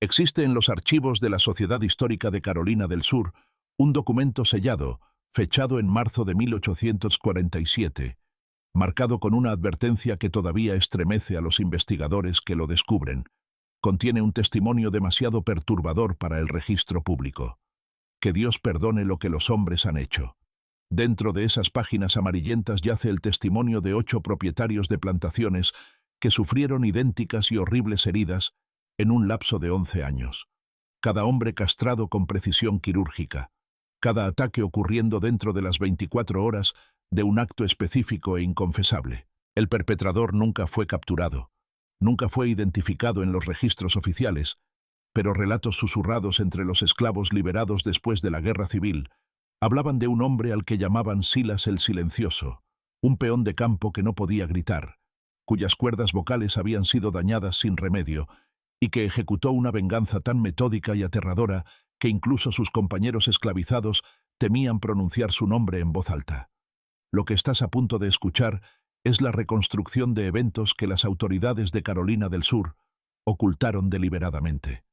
Existe en los archivos de la Sociedad Histórica de Carolina del Sur un documento sellado, fechado en marzo de 1847, marcado con una advertencia que todavía estremece a los investigadores que lo descubren. Contiene un testimonio demasiado perturbador para el registro público. Que Dios perdone lo que los hombres han hecho. Dentro de esas páginas amarillentas yace el testimonio de 8 propietarios de plantaciones que sufrieron idénticas y horribles heridas en un lapso de 11 años. Cada hombre castrado con precisión quirúrgica. Cada ataque ocurriendo dentro de las 24 horas de un acto específico e inconfesable. El perpetrador nunca fue capturado. Nunca fue identificado en los registros oficiales, pero relatos susurrados entre los esclavos liberados después de la Guerra Civil hablaban de un hombre al que llamaban Silas el Silencioso, un peón de campo que no podía gritar, cuyas cuerdas vocales habían sido dañadas sin remedio, y que ejecutó una venganza tan metódica y aterradora que incluso sus compañeros esclavizados temían pronunciar su nombre en voz alta. Lo que estás a punto de escuchar es la reconstrucción de eventos que las autoridades de Carolina del Sur ocultaron deliberadamente.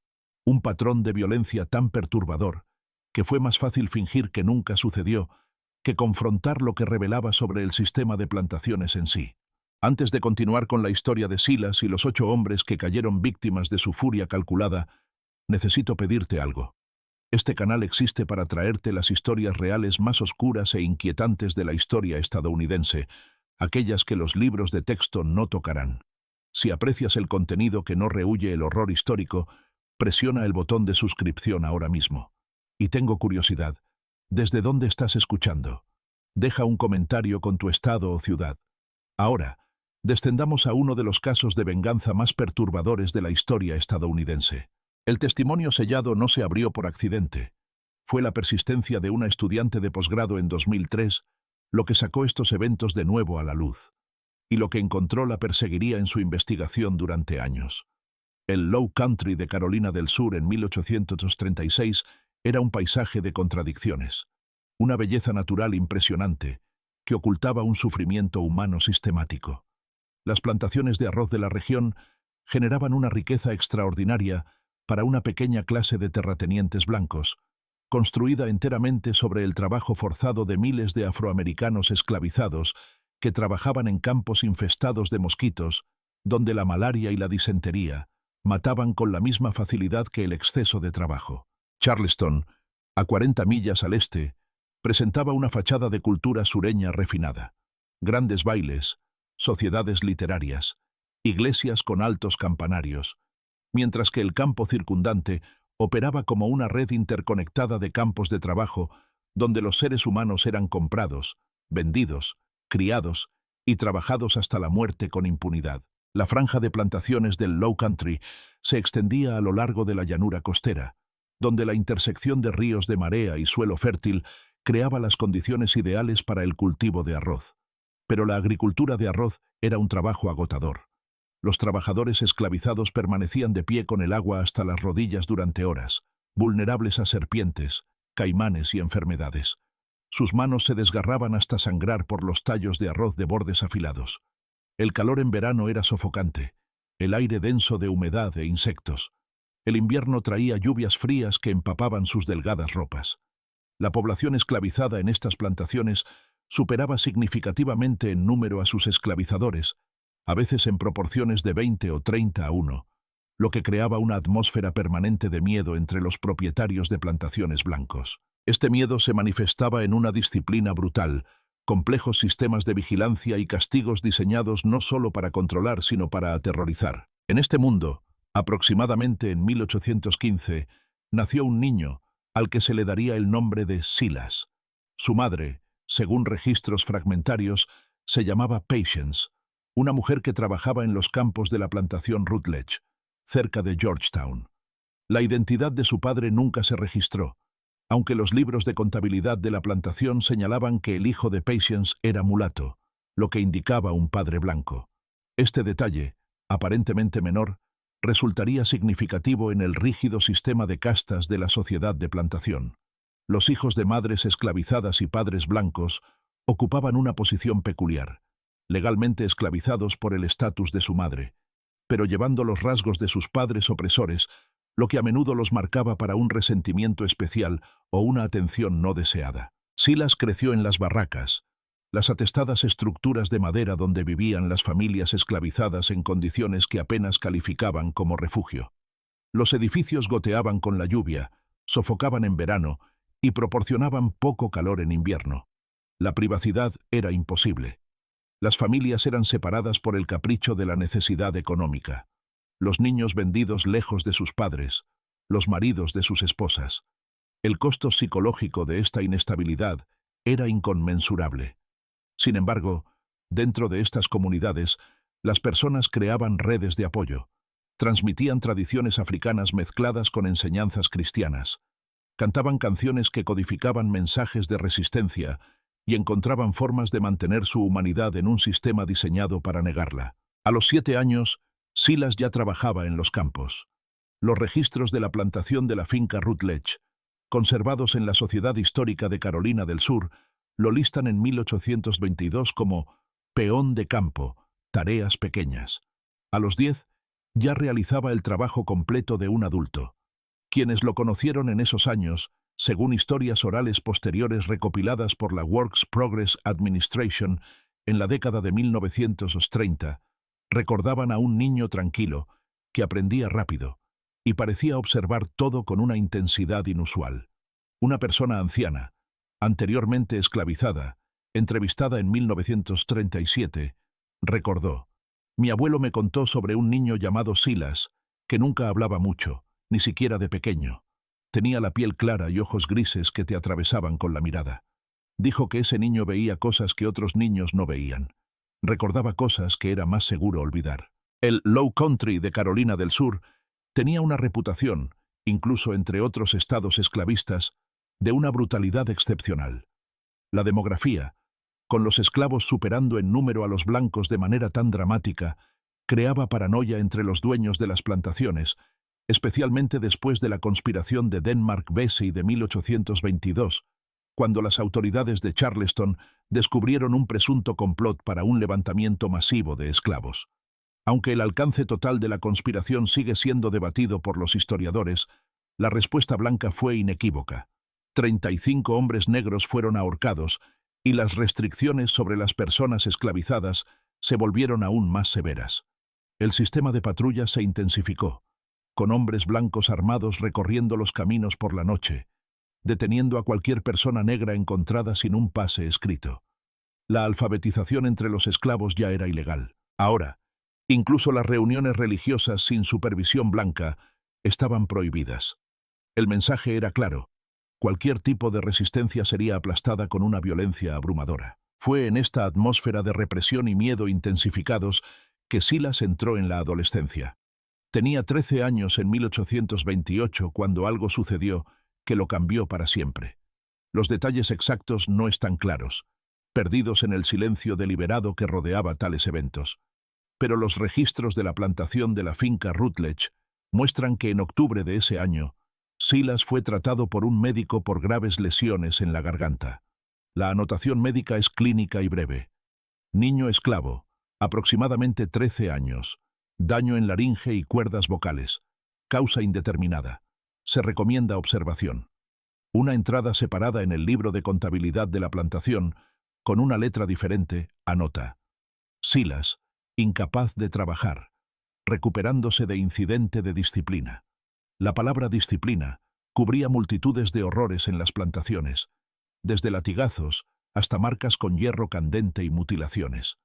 Un patrón de violencia tan perturbador que fue más fácil fingir que nunca sucedió que confrontar lo que revelaba sobre el sistema de plantaciones en sí. Antes de continuar con la historia de Silas y los 8 hombres que cayeron víctimas de su furia calculada, necesito pedirte algo. Este canal existe para traerte las historias reales más oscuras e inquietantes de la historia estadounidense, aquellas que los libros de texto no tocarán. Si aprecias el contenido que no rehúye el horror histórico, presiona el botón de suscripción ahora mismo. Y tengo curiosidad, ¿desde dónde estás escuchando? Deja un comentario con tu estado o ciudad. Ahora, descendamos a uno de los casos de venganza más perturbadores de la historia estadounidense. El testimonio sellado no se abrió por accidente. Fue la persistencia de una estudiante de posgrado en 2003 lo que sacó estos eventos de nuevo a la luz, y lo que encontró la perseguiría en su investigación durante años. El Low Country de Carolina del Sur en 1836 era un paisaje de contradicciones, una belleza natural impresionante que ocultaba un sufrimiento humano sistemático. Las plantaciones de arroz de la región generaban una riqueza extraordinaria para una pequeña clase de terratenientes blancos, construida enteramente sobre el trabajo forzado de miles de afroamericanos esclavizados que trabajaban en campos infestados de mosquitos, donde la malaria y la disentería mataban con la misma facilidad que el exceso de trabajo. Charleston, a 40 millas al este, presentaba una fachada de cultura sureña refinada. Grandes bailes, sociedades literarias, iglesias con altos campanarios, mientras que el campo circundante operaba como una red interconectada de campos de trabajo donde los seres humanos eran comprados, vendidos, criados y trabajados hasta la muerte con impunidad. La franja de plantaciones del Low Country se extendía a lo largo de la llanura costera, donde la intersección de ríos de marea y suelo fértil creaba las condiciones ideales para el cultivo de arroz. Pero la agricultura de arroz era un trabajo agotador. Los trabajadores esclavizados permanecían de pie con el agua hasta las rodillas durante horas, vulnerables a serpientes, caimanes y enfermedades. Sus manos se desgarraban hasta sangrar por los tallos de arroz de bordes afilados. El calor en verano era sofocante, el aire denso de humedad e insectos. El invierno traía lluvias frías que empapaban sus delgadas ropas. La población esclavizada en estas plantaciones superaba significativamente en número a sus esclavizadores, a veces en proporciones de 20 o 30 a 1, lo que creaba una atmósfera permanente de miedo entre los propietarios de plantaciones blancos. Este miedo se manifestaba en una disciplina brutal, complejos sistemas de vigilancia y castigos diseñados no solo para controlar, sino para aterrorizar. En este mundo, aproximadamente en 1815, nació un niño al que se le daría el nombre de Silas. Su madre, según registros fragmentarios, se llamaba Patience, una mujer que trabajaba en los campos de la plantación Rutledge, cerca de Georgetown. La identidad de su padre nunca se registró, aunque los libros de contabilidad de la plantación señalaban que el hijo de Patience era mulato, lo que indicaba un padre blanco. Este detalle, aparentemente menor, resultaría significativo en el rígido sistema de castas de la sociedad de plantación. Los hijos de madres esclavizadas y padres blancos ocupaban una posición peculiar, legalmente esclavizados por el estatus de su madre, pero llevando los rasgos de sus padres opresores lo que a menudo los marcaba para un resentimiento especial o una atención no deseada. Silas creció en las barracas, las atestadas estructuras de madera donde vivían las familias esclavizadas en condiciones que apenas calificaban como refugio. Los edificios goteaban con la lluvia, sofocaban en verano y proporcionaban poco calor en invierno. La privacidad era imposible. Las familias eran separadas por el capricho de la necesidad económica. Los niños vendidos lejos de sus padres, los maridos de sus esposas. El costo psicológico de esta inestabilidad era inconmensurable. Sin embargo, dentro de estas comunidades, las personas creaban redes de apoyo, transmitían tradiciones africanas mezcladas con enseñanzas cristianas, cantaban canciones que codificaban mensajes de resistencia y encontraban formas de mantener su humanidad en un sistema diseñado para negarla. A los 7 años, Silas ya trabajaba en los campos. Los registros de la plantación de la finca Rutledge, conservados en la Sociedad Histórica de Carolina del Sur, lo listan en 1822 como peón de campo, tareas pequeñas. A los 10, ya realizaba el trabajo completo de un adulto. Quienes lo conocieron en esos años, según historias orales posteriores recopiladas por la Works Progress Administration en la década de 1930, recordaban a un niño tranquilo, que aprendía rápido, y parecía observar todo con una intensidad inusual. Una persona anciana, anteriormente esclavizada, entrevistada en 1937, recordó: «Mi abuelo me contó sobre un niño llamado Silas, que nunca hablaba mucho, ni siquiera de pequeño. Tenía la piel clara y ojos grises que te atravesaban con la mirada. Dijo que ese niño veía cosas que otros niños no veían. Recordaba cosas que era más seguro olvidar». El Low Country de Carolina del Sur tenía una reputación, incluso entre otros estados esclavistas, de una brutalidad excepcional. La demografía, con los esclavos superando en número a los blancos de manera tan dramática, creaba paranoia entre los dueños de las plantaciones, especialmente después de la conspiración de Denmark-Vesey de 1822, cuando las autoridades de Charleston descubrieron un presunto complot para un levantamiento masivo de esclavos. Aunque el alcance total de la conspiración sigue siendo debatido por los historiadores, la respuesta blanca fue inequívoca. 35 hombres negros fueron ahorcados y las restricciones sobre las personas esclavizadas se volvieron aún más severas. El sistema de patrulla se intensificó, con hombres blancos armados recorriendo los caminos por la noche, deteniendo a cualquier persona negra encontrada sin un pase escrito. La alfabetización entre los esclavos ya era ilegal. Ahora, incluso las reuniones religiosas sin supervisión blanca estaban prohibidas. El mensaje era claro: cualquier tipo de resistencia sería aplastada con una violencia abrumadora. Fue en esta atmósfera de represión y miedo intensificados que Silas entró en la adolescencia. Tenía 13 años en 1828 cuando algo sucedió que lo cambió para siempre. Los detalles exactos no están claros, perdidos en el silencio deliberado que rodeaba tales eventos. Pero los registros de la plantación de la finca Rutledge muestran que en octubre de ese año, Silas fue tratado por un médico por graves lesiones en la garganta. La anotación médica es clínica y breve. Niño esclavo, aproximadamente 13 años, daño en laringe y cuerdas vocales, causa indeterminada. Se recomienda observación. Una entrada separada en el libro de contabilidad de la plantación, con una letra diferente, anota: Silas, incapaz de trabajar, recuperándose de incidente de disciplina. La palabra disciplina cubría multitudes de horrores en las plantaciones, desde latigazos hasta marcas con hierro candente y mutilaciones.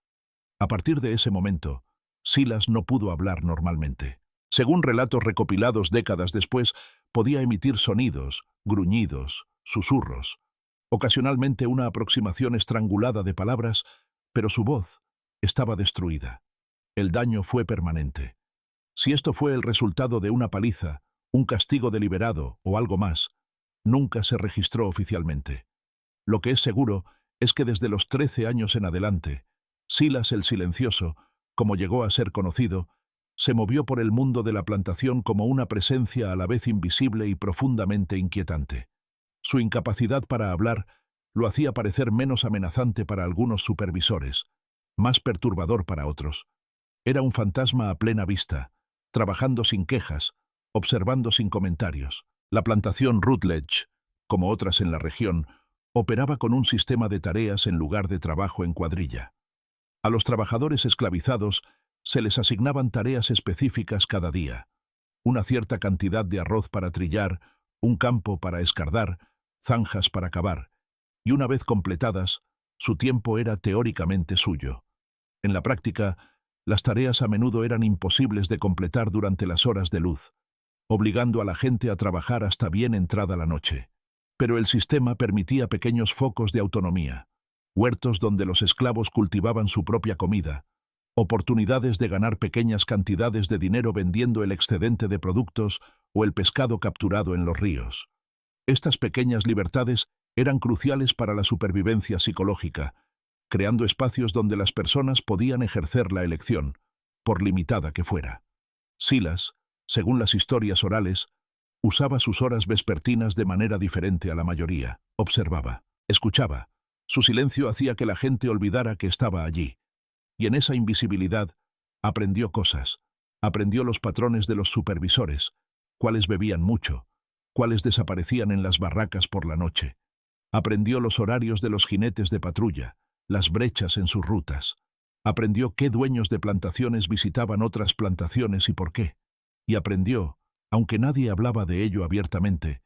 A partir de ese momento, Silas no pudo hablar normalmente. Según relatos recopilados décadas después, podía emitir sonidos, gruñidos, susurros, ocasionalmente una aproximación estrangulada de palabras, pero su voz estaba destruida. El daño fue permanente. Si esto fue el resultado de una paliza, un castigo deliberado o algo más, nunca se registró oficialmente. Lo que es seguro es que desde los 13 años en adelante, Silas el Silencioso, como llegó a ser conocido, se movió por el mundo de la plantación como una presencia a la vez invisible y profundamente inquietante. Su incapacidad para hablar lo hacía parecer menos amenazante para algunos supervisores, más perturbador para otros. Era un fantasma a plena vista, trabajando sin quejas, observando sin comentarios. La plantación Rutledge, como otras en la región, operaba con un sistema de tareas en lugar de trabajo en cuadrilla. A los trabajadores esclavizados se les asignaban tareas específicas cada día: una cierta cantidad de arroz para trillar, un campo para escardar, zanjas para cavar, y una vez completadas, su tiempo era teóricamente suyo. En la práctica, las tareas a menudo eran imposibles de completar durante las horas de luz, obligando a la gente a trabajar hasta bien entrada la noche. Pero el sistema permitía pequeños focos de autonomía, huertos donde los esclavos cultivaban su propia comida, oportunidades de ganar pequeñas cantidades de dinero vendiendo el excedente de productos o el pescado capturado en los ríos. Estas pequeñas libertades eran cruciales para la supervivencia psicológica, creando espacios donde las personas podían ejercer la elección, por limitada que fuera. Silas, según las historias orales, usaba sus horas vespertinas de manera diferente a la mayoría. Observaba, escuchaba. Su silencio hacía que la gente olvidara que estaba allí. Y en esa invisibilidad aprendió cosas. Aprendió los patrones de los supervisores, cuáles bebían mucho, cuáles desaparecían en las barracas por la noche. Aprendió los horarios de los jinetes de patrulla, las brechas en sus rutas. Aprendió qué dueños de plantaciones visitaban otras plantaciones y por qué. Y aprendió, aunque nadie hablaba de ello abiertamente,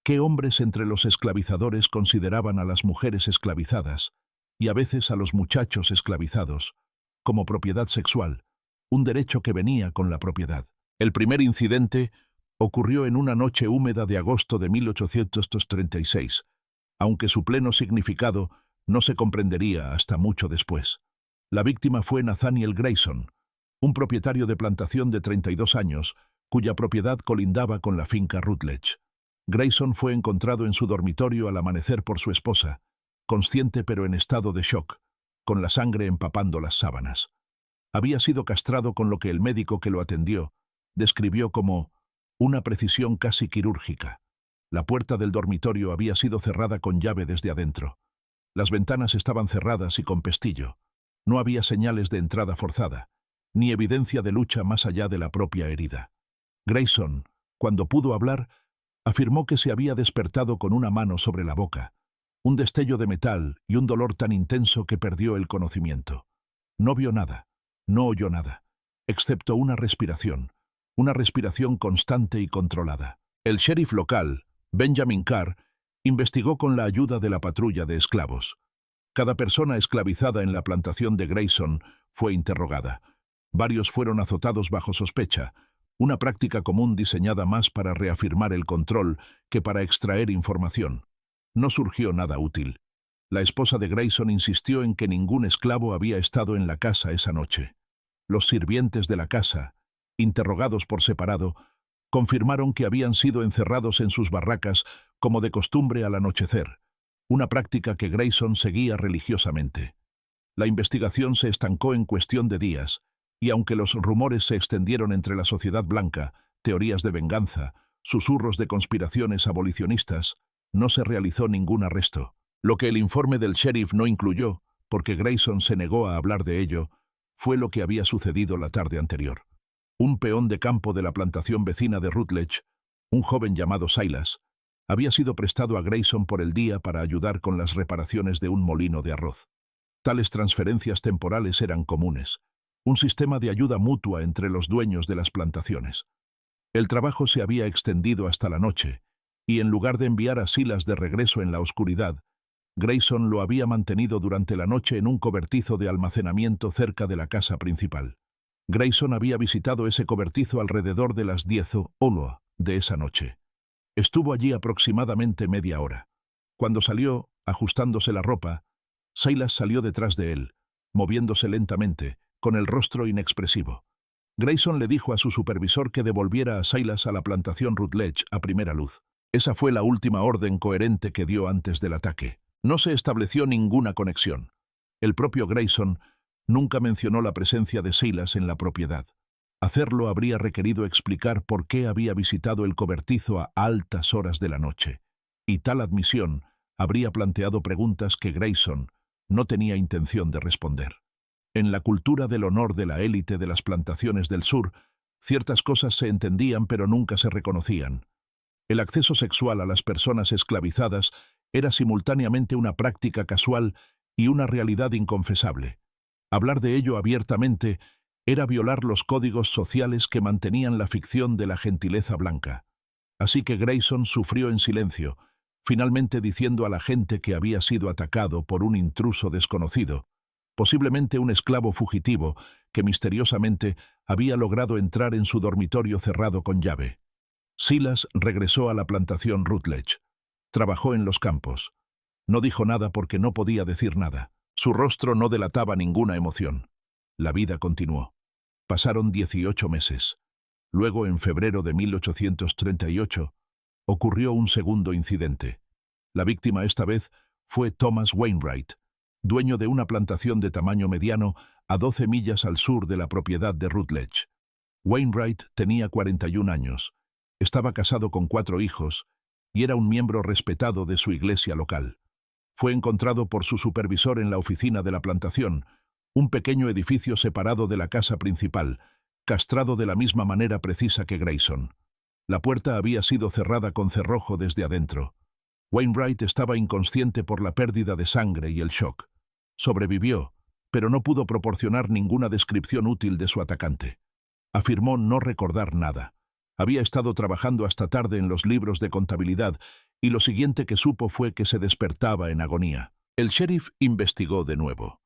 qué hombres entre los esclavizadores consideraban a las mujeres esclavizadas, y a veces a los muchachos esclavizados, como propiedad sexual, un derecho que venía con la propiedad. El primer incidente ocurrió en una noche húmeda de agosto de 1836, aunque su pleno significado no se comprendería hasta mucho después. La víctima fue Nathaniel Grayson, un propietario de plantación de 32 años, cuya propiedad colindaba con la finca Rutledge. Grayson fue encontrado en su dormitorio al amanecer por su esposa, consciente pero en estado de shock, con la sangre empapando las sábanas. Había sido castrado con lo que el médico que lo atendió describió como una precisión casi quirúrgica. La puerta del dormitorio había sido cerrada con llave desde adentro. Las ventanas estaban cerradas y con pestillo. No había señales de entrada forzada, ni evidencia de lucha más allá de la propia herida. Grayson, cuando pudo hablar, afirmó que se había despertado con una mano sobre la boca, un destello de metal y un dolor tan intenso que perdió el conocimiento. No vio nada, no oyó nada, excepto una respiración constante y controlada. El sheriff local, Benjamin Carr, investigó con la ayuda de la patrulla de esclavos. Cada persona esclavizada en la plantación de Grayson fue interrogada. Varios fueron azotados bajo sospecha, una práctica común diseñada más para reafirmar el control que para extraer información. No surgió nada útil. La esposa de Grayson insistió en que ningún esclavo había estado en la casa esa noche. Los sirvientes de la casa, interrogados por separado, confirmaron que habían sido encerrados en sus barracas como de costumbre al anochecer, una práctica que Grayson seguía religiosamente. La investigación se estancó en cuestión de días, y aunque los rumores se extendieron entre la sociedad blanca, teorías de venganza, susurros de conspiraciones abolicionistas, no se realizó ningún arresto. Lo que el informe del sheriff no incluyó, porque Grayson se negó a hablar de ello, fue lo que había sucedido la tarde anterior. Un peón de campo de la plantación vecina de Rutledge, un joven llamado Silas, había sido prestado a Grayson por el día para ayudar con las reparaciones de un molino de arroz. Tales transferencias temporales eran comunes, un sistema de ayuda mutua entre los dueños de las plantaciones. El trabajo se había extendido hasta la noche, y en lugar de enviar a Silas de regreso en la oscuridad, Grayson lo había mantenido durante la noche en un cobertizo de almacenamiento cerca de la casa principal. Grayson había visitado ese cobertizo alrededor de las 10 de esa noche. Estuvo allí aproximadamente media hora. Cuando salió, ajustándose la ropa, Silas salió detrás de él, moviéndose lentamente, con el rostro inexpresivo. Grayson le dijo a su supervisor que devolviera a Silas a la plantación Rutledge a primera luz. Esa fue la última orden coherente que dio antes del ataque. No se estableció ninguna conexión. El propio Grayson nunca mencionó la presencia de Silas en la propiedad. Hacerlo habría requerido explicar por qué había visitado el cobertizo a altas horas de la noche, y tal admisión habría planteado preguntas que Grayson no tenía intención de responder. En la cultura del honor de la élite de las plantaciones del sur, Ciertas cosas se entendían pero nunca se reconocían. El acceso sexual a las personas esclavizadas era simultáneamente una práctica casual y una realidad inconfesable. Hablar de ello abiertamente era violar los códigos sociales que mantenían la ficción de la gentileza blanca. Así que Grayson sufrió en silencio, finalmente diciendo a la gente que había sido atacado por un intruso desconocido, posiblemente un esclavo fugitivo que misteriosamente había logrado entrar en su dormitorio cerrado con llave. Silas regresó a la plantación Rutledge. Trabajó en los campos. No dijo nada porque no podía decir nada. Su rostro no delataba ninguna emoción. La vida continuó. Pasaron 18 meses. Luego, en febrero de 1838, ocurrió un segundo incidente. La víctima esta vez fue Thomas Wainwright, dueño de una plantación de tamaño mediano a 12 millas al sur de la propiedad de Rutledge. Wainwright tenía 41 años, estaba casado con 4 hijos y era un miembro respetado de su iglesia local. Fue encontrado por su supervisor en la oficina de la plantación, un pequeño edificio separado de la casa principal, castrado de la misma manera precisa que Grayson. La puerta había sido cerrada con cerrojo desde adentro. Wainwright estaba inconsciente por la pérdida de sangre y el shock. Sobrevivió, pero no pudo proporcionar ninguna descripción útil de su atacante. Afirmó no recordar nada. Había estado trabajando hasta tarde en los libros de contabilidad y lo siguiente que supo fue que se despertaba en agonía. El sheriff investigó de nuevo.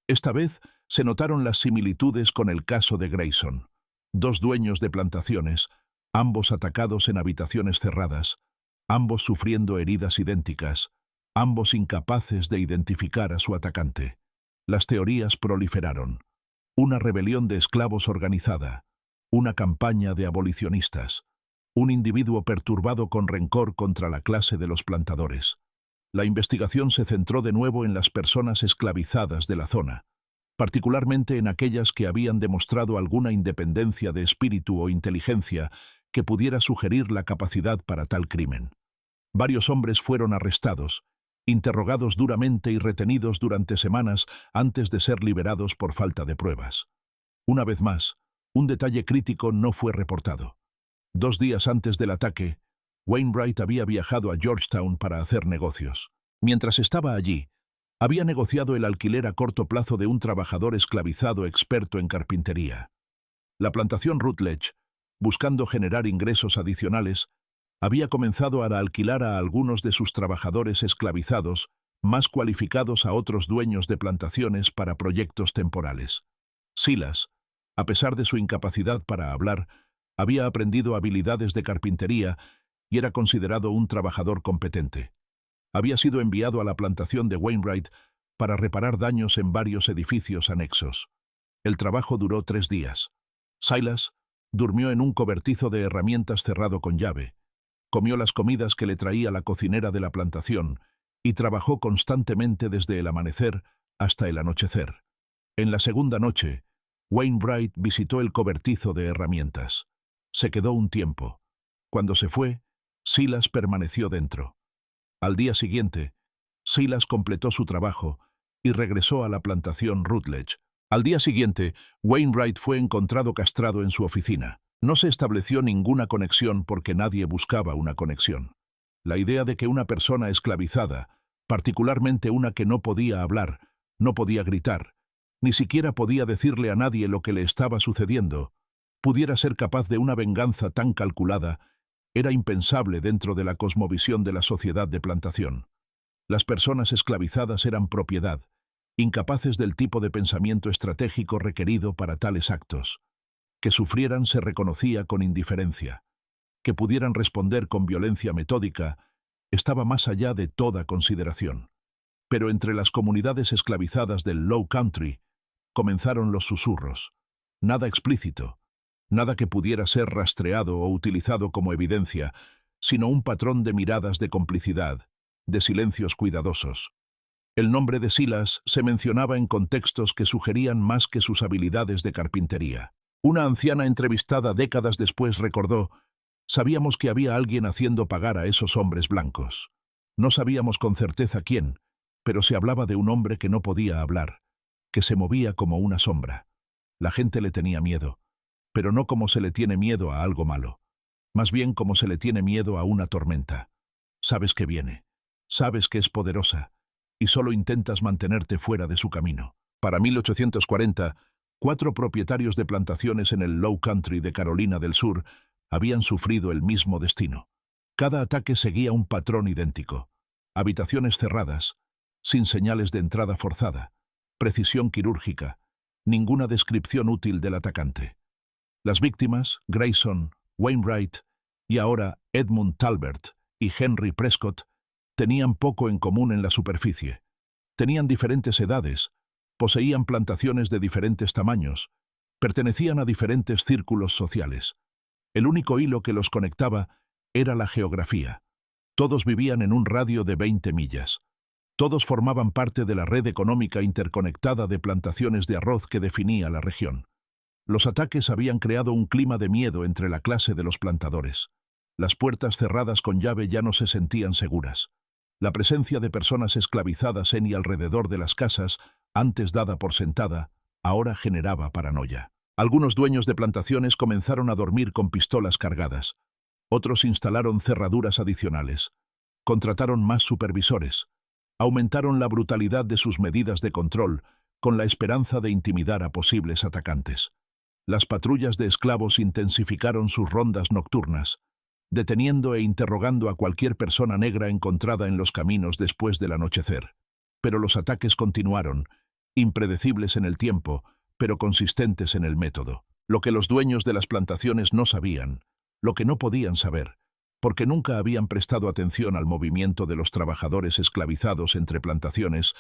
Esta vez se notaron las similitudes con el caso de Grayson. 2 dueños de plantaciones, ambos atacados en habitaciones cerradas, ambos sufriendo heridas idénticas, ambos incapaces de identificar a su atacante. Las teorías proliferaron. Una rebelión de esclavos organizada, una campaña de abolicionistas, un individuo perturbado con rencor contra la clase de los plantadores. La investigación se centró de nuevo en las personas esclavizadas de la zona, particularmente en aquellas que habían demostrado alguna independencia de espíritu o inteligencia que pudiera sugerir la capacidad para tal crimen. Varios hombres fueron arrestados, interrogados duramente y retenidos durante semanas antes de ser liberados por falta de pruebas. Una vez más, un detalle crítico no fue reportado. 2 días antes del ataque, Wainwright había viajado a Georgetown para hacer negocios. Mientras estaba allí, había negociado el alquiler a corto plazo de un trabajador esclavizado experto en carpintería. La plantación Rutledge, buscando generar ingresos adicionales, había comenzado a alquilar a algunos de sus trabajadores esclavizados, más cualificados a otros dueños de plantaciones para proyectos temporales. Silas, a pesar de su incapacidad para hablar, había aprendido habilidades de carpintería y era considerado un trabajador competente. Había sido enviado a la plantación de Wainwright para reparar daños en varios edificios anexos. El trabajo duró 3 días. Silas durmió en un cobertizo de herramientas cerrado con llave, comió las comidas que le traía la cocinera de la plantación y trabajó constantemente desde el amanecer hasta el anochecer. En la segunda noche, Wainwright visitó el cobertizo de herramientas. Se quedó un tiempo. Cuando se fue, Silas permaneció dentro. Al día siguiente, Silas completó su trabajo y regresó a la plantación Rutledge. Al día siguiente, Wainwright fue encontrado castrado en su oficina. No se estableció ninguna conexión porque nadie buscaba una conexión. La idea de que una persona esclavizada, particularmente una que no podía hablar, no podía gritar, ni siquiera podía decirle a nadie lo que le estaba sucediendo, pudiera ser capaz de una venganza tan calculada, era impensable dentro de la cosmovisión de la sociedad de plantación. Las personas esclavizadas eran propiedad, incapaces del tipo de pensamiento estratégico requerido para tales actos. Que sufrieran se reconocía con indiferencia. Que pudieran responder con violencia metódica estaba más allá de toda consideración. Pero entre las comunidades esclavizadas del Low Country comenzaron los susurros. Nada explícito, nada que pudiera ser rastreado o utilizado como evidencia, sino un patrón de miradas de complicidad, de silencios cuidadosos. El nombre de Silas se mencionaba en contextos que sugerían más que sus habilidades de carpintería. Una anciana entrevistada décadas después recordó: «Sabíamos que había alguien haciendo pagar a esos hombres blancos. No sabíamos con certeza quién, pero se hablaba de un hombre que no podía hablar, que se movía como una sombra. La gente le tenía miedo. pero no como se le tiene miedo a algo malo, más bien como se le tiene miedo a una tormenta. Sabes que viene, sabes que es poderosa, y solo intentas mantenerte fuera de su camino. Para 1840, 4 propietarios de plantaciones en el Low Country de Carolina del Sur habían sufrido el mismo destino. Cada ataque seguía un patrón idéntico. Habitaciones cerradas, sin señales de entrada forzada, precisión quirúrgica, ninguna descripción útil del atacante. Las víctimas, Grayson, Wainwright y ahora Edmund Talbert y Henry Prescott, tenían poco en común en la superficie. Tenían diferentes edades, poseían plantaciones de diferentes tamaños, pertenecían a diferentes círculos sociales. El único hilo que los conectaba era la geografía. Todos vivían en un radio de 20 millas. Todos formaban parte de la red económica interconectada de plantaciones de arroz que definía la región. Los ataques habían creado un clima de miedo entre la clase de los plantadores. Las puertas cerradas con llave ya no se sentían seguras. La presencia de personas esclavizadas en y alrededor de las casas, antes dada por sentada, ahora generaba paranoia. Algunos dueños de plantaciones comenzaron a dormir con pistolas cargadas. Otros instalaron cerraduras adicionales. Contrataron más supervisores. Aumentaron la brutalidad de sus medidas de control, con la esperanza de intimidar a posibles atacantes. Las patrullas de esclavos intensificaron sus rondas nocturnas, deteniendo e interrogando a cualquier persona negra encontrada en los caminos después del anochecer. Pero los ataques continuaron, impredecibles en el tiempo, pero consistentes en el método. Lo que los dueños de las plantaciones no sabían, lo que no podían saber, porque nunca habían prestado atención al movimiento de los trabajadores esclavizados entre plantaciones,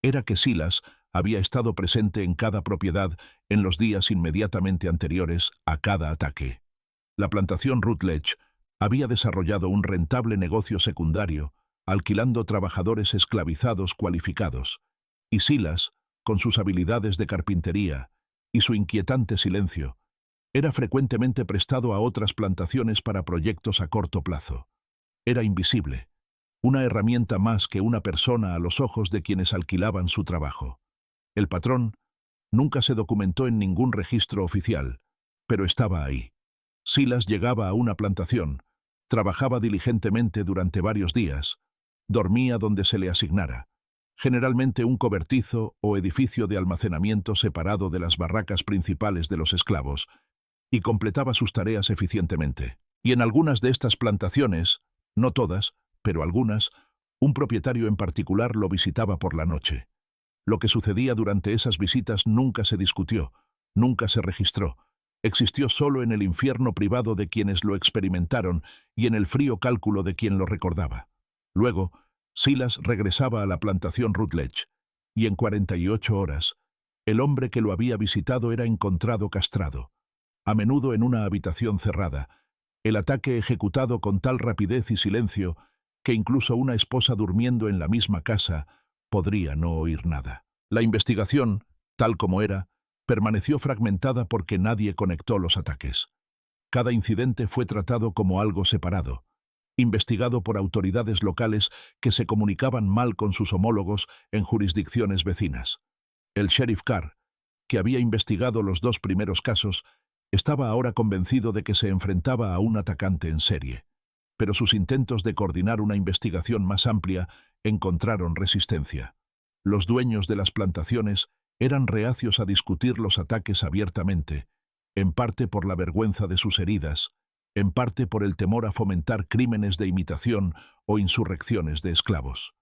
era que Silas había estado presente en cada propiedad en los días inmediatamente anteriores a cada ataque. La plantación Rutledge había desarrollado un rentable negocio secundario, alquilando trabajadores esclavizados cualificados, y Silas, con sus habilidades de carpintería y su inquietante silencio, era frecuentemente prestado a otras plantaciones para proyectos a corto plazo. Era invisible, una herramienta más que una persona a los ojos de quienes alquilaban su trabajo. El patrón nunca se documentó en ningún registro oficial, pero estaba ahí. Silas llegaba a una plantación, trabajaba diligentemente durante varios días, dormía donde se le asignara, generalmente un cobertizo o edificio de almacenamiento separado de las barracas principales de los esclavos, y completaba sus tareas eficientemente. Y en algunas de estas plantaciones, no todas, pero algunas, un propietario en particular lo visitaba por la noche. Lo que sucedía durante esas visitas nunca se discutió, nunca se registró. Existió solo en el infierno privado de quienes lo experimentaron y en el frío cálculo de quien lo recordaba. Luego, Silas regresaba a la plantación Rutledge, y en 48 horas, el hombre que lo había visitado era encontrado castrado, a menudo en una habitación cerrada, el ataque ejecutado con tal rapidez y silencio que incluso una esposa durmiendo en la misma casa podría no oír nada. La investigación, tal como era, permaneció fragmentada porque nadie conectó los ataques. Cada incidente fue tratado como algo separado, investigado por autoridades locales que se comunicaban mal con sus homólogos en jurisdicciones vecinas. El sheriff Carr, que había investigado los 2 primeros casos, estaba ahora convencido de que se enfrentaba a un atacante en serie, pero sus intentos de coordinar una investigación más amplia encontraron resistencia. Los dueños de las plantaciones eran reacios a discutir los ataques abiertamente, en parte por la vergüenza de sus heridas, en parte por el temor a fomentar crímenes de imitación o insurrecciones de esclavos.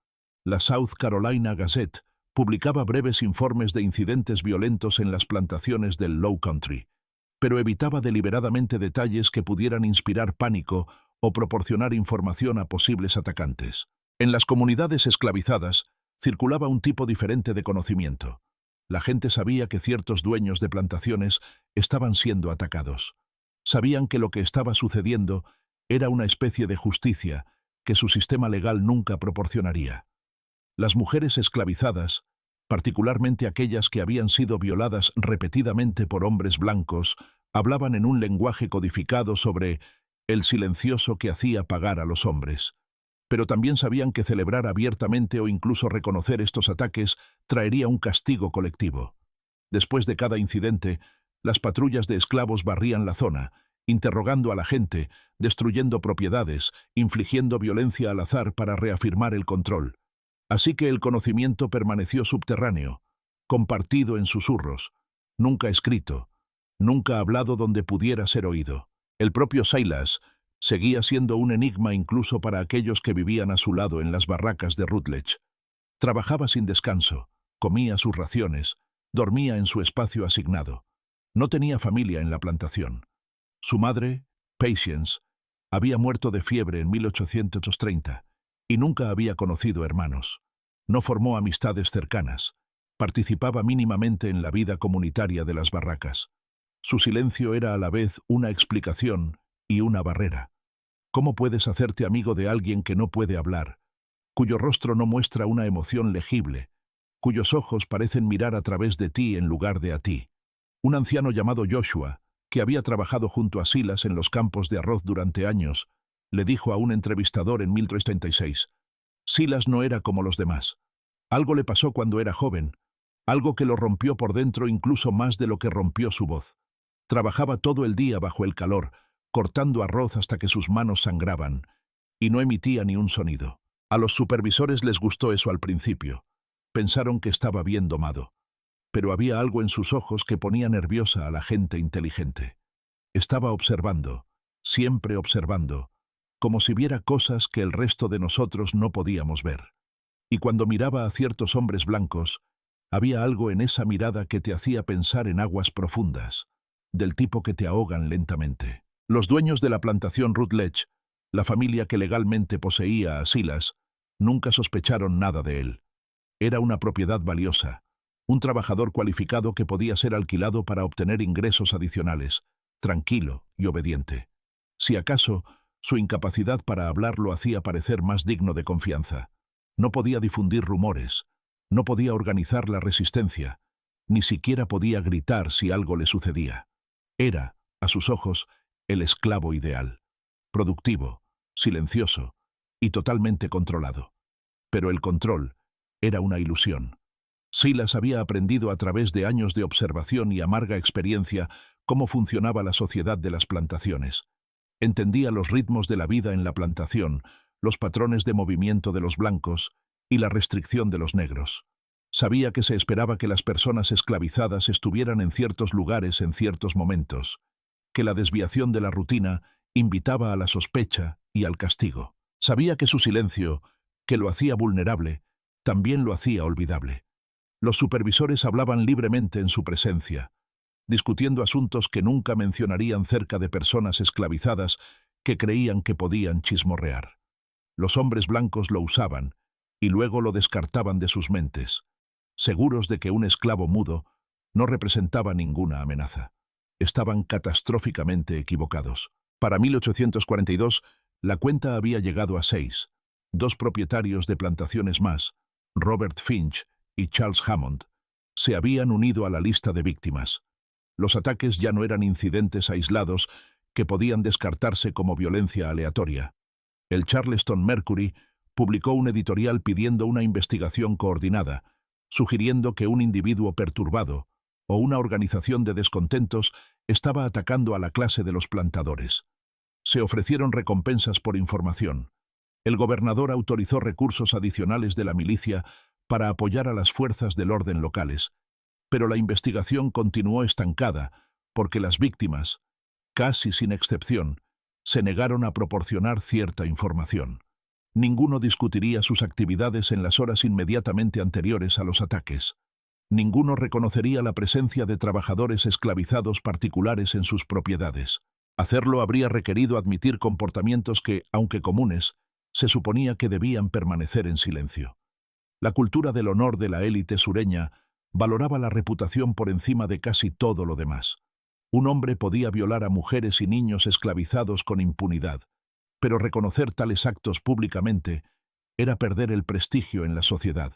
La South Carolina Gazette publicaba breves informes de incidentes violentos en las plantaciones del Low Country, pero evitaba deliberadamente detalles que pudieran inspirar pánico o proporcionar información a posibles atacantes. En las comunidades esclavizadas circulaba un tipo diferente de conocimiento. La gente sabía que ciertos dueños de plantaciones estaban siendo atacados. Sabían que lo que estaba sucediendo era una especie de justicia que su sistema legal nunca proporcionaría. Las mujeres esclavizadas, particularmente aquellas que habían sido violadas repetidamente por hombres blancos, hablaban en un lenguaje codificado sobre el silencioso que hacía pagar a los hombres. Pero también sabían que celebrar abiertamente o incluso reconocer estos ataques traería un castigo colectivo. Después de cada incidente, Las patrullas de esclavos barrían la zona, interrogando a la gente, destruyendo propiedades, infligiendo violencia al azar para reafirmar el control. Así que el conocimiento permaneció subterráneo, compartido en susurros, nunca escrito, nunca hablado donde pudiera ser oído. El propio Silas seguía siendo un enigma incluso para aquellos que vivían a su lado en las barracas de Rutledge. Trabajaba sin descanso, comía sus raciones, dormía en su espacio asignado. No tenía familia en la plantación. Su madre, Patience, había muerto de fiebre en 1830 y nunca había conocido hermanos. No formó amistades cercanas. Participaba mínimamente en la vida comunitaria de las barracas. Su silencio era a la vez una explicación y una barrera. ¿Cómo puedes hacerte amigo de alguien que no puede hablar, cuyo rostro no muestra una emoción legible, cuyos ojos parecen mirar a través de ti en lugar de a ti? Un anciano llamado Joshua, que había trabajado junto a Silas en los campos de arroz durante años, le dijo a un entrevistador en 1336, Silas no era como los demás. Algo le pasó cuando era joven, algo que lo rompió por dentro incluso más de lo que rompió su voz. Trabajaba todo el día bajo el calor, cortando arroz hasta que sus manos sangraban, y no emitía ni un sonido. A los supervisores les gustó eso al principio. Pensaron que estaba bien domado. Pero había algo en sus ojos que ponía nerviosa a la gente inteligente. Estaba observando, siempre observando, como si viera cosas que el resto de nosotros no podíamos ver. Y cuando miraba a ciertos hombres blancos, había algo en esa mirada que te hacía pensar en aguas profundas, del tipo que te ahogan lentamente. Los dueños de la plantación Rutledge, la familia que legalmente poseía a Silas, nunca sospecharon nada de él. Era una propiedad valiosa, un trabajador cualificado que podía ser alquilado para obtener ingresos adicionales, tranquilo y obediente. Si acaso, su incapacidad para hablar lo hacía parecer más digno de confianza. No podía difundir rumores, no podía organizar la resistencia, ni siquiera podía gritar si algo le sucedía. Era, a sus ojos, el esclavo ideal, productivo, silencioso y totalmente controlado. Pero el control era una ilusión. Silas había aprendido a través de años de observación y amarga experiencia cómo funcionaba la sociedad de las plantaciones. Entendía los ritmos de la vida en la plantación, los patrones de movimiento de los blancos y la restricción de los negros. Sabía que se esperaba que las personas esclavizadas estuvieran en ciertos lugares en ciertos momentos, que la desviación de la rutina invitaba a la sospecha y al castigo. Sabía que su silencio, que lo hacía vulnerable, también lo hacía olvidable. Los supervisores hablaban libremente en su presencia, discutiendo asuntos que nunca mencionarían cerca de personas esclavizadas que creían que podían chismorrear. Los hombres blancos lo usaban y luego lo descartaban de sus mentes, seguros de que un esclavo mudo no representaba ninguna amenaza. Estaban catastróficamente equivocados. Para 1842, la cuenta había llegado a 6. 2 propietarios de plantaciones más, Robert Finch y Charles Hammond, se habían unido a la lista de víctimas. Los ataques ya no eran incidentes aislados que podían descartarse como violencia aleatoria. El Charleston Mercury publicó un editorial pidiendo una investigación coordinada, sugiriendo que un individuo perturbado o una organización de descontentos estaba atacando a la clase de los plantadores. Se ofrecieron recompensas por información. El gobernador autorizó recursos adicionales de la milicia para apoyar a las fuerzas del orden locales, pero la investigación continuó estancada porque las víctimas, casi sin excepción, se negaron a proporcionar cierta información. Ninguno discutiría sus actividades en las horas inmediatamente anteriores a los ataques. Ninguno reconocería la presencia de trabajadores esclavizados particulares en sus propiedades. Hacerlo habría requerido admitir comportamientos que, aunque comunes, se suponía que debían permanecer en silencio. La cultura del honor de la élite sureña valoraba la reputación por encima de casi todo lo demás. Un hombre podía violar a mujeres y niños esclavizados con impunidad, pero reconocer tales actos públicamente era perder el prestigio en la sociedad.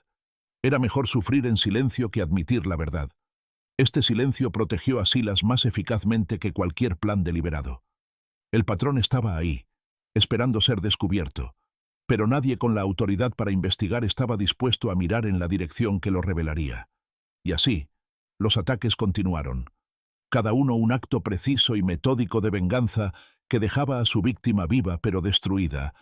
Era mejor sufrir en silencio que admitir la verdad. Este silencio protegió a Silas más eficazmente que cualquier plan deliberado. El patrón estaba ahí, esperando ser descubierto, pero nadie con la autoridad para investigar estaba dispuesto a mirar en la dirección que lo revelaría. Y así, los ataques continuaron. cada uno un acto preciso y metódico de venganza que dejaba a su víctima viva pero destruida,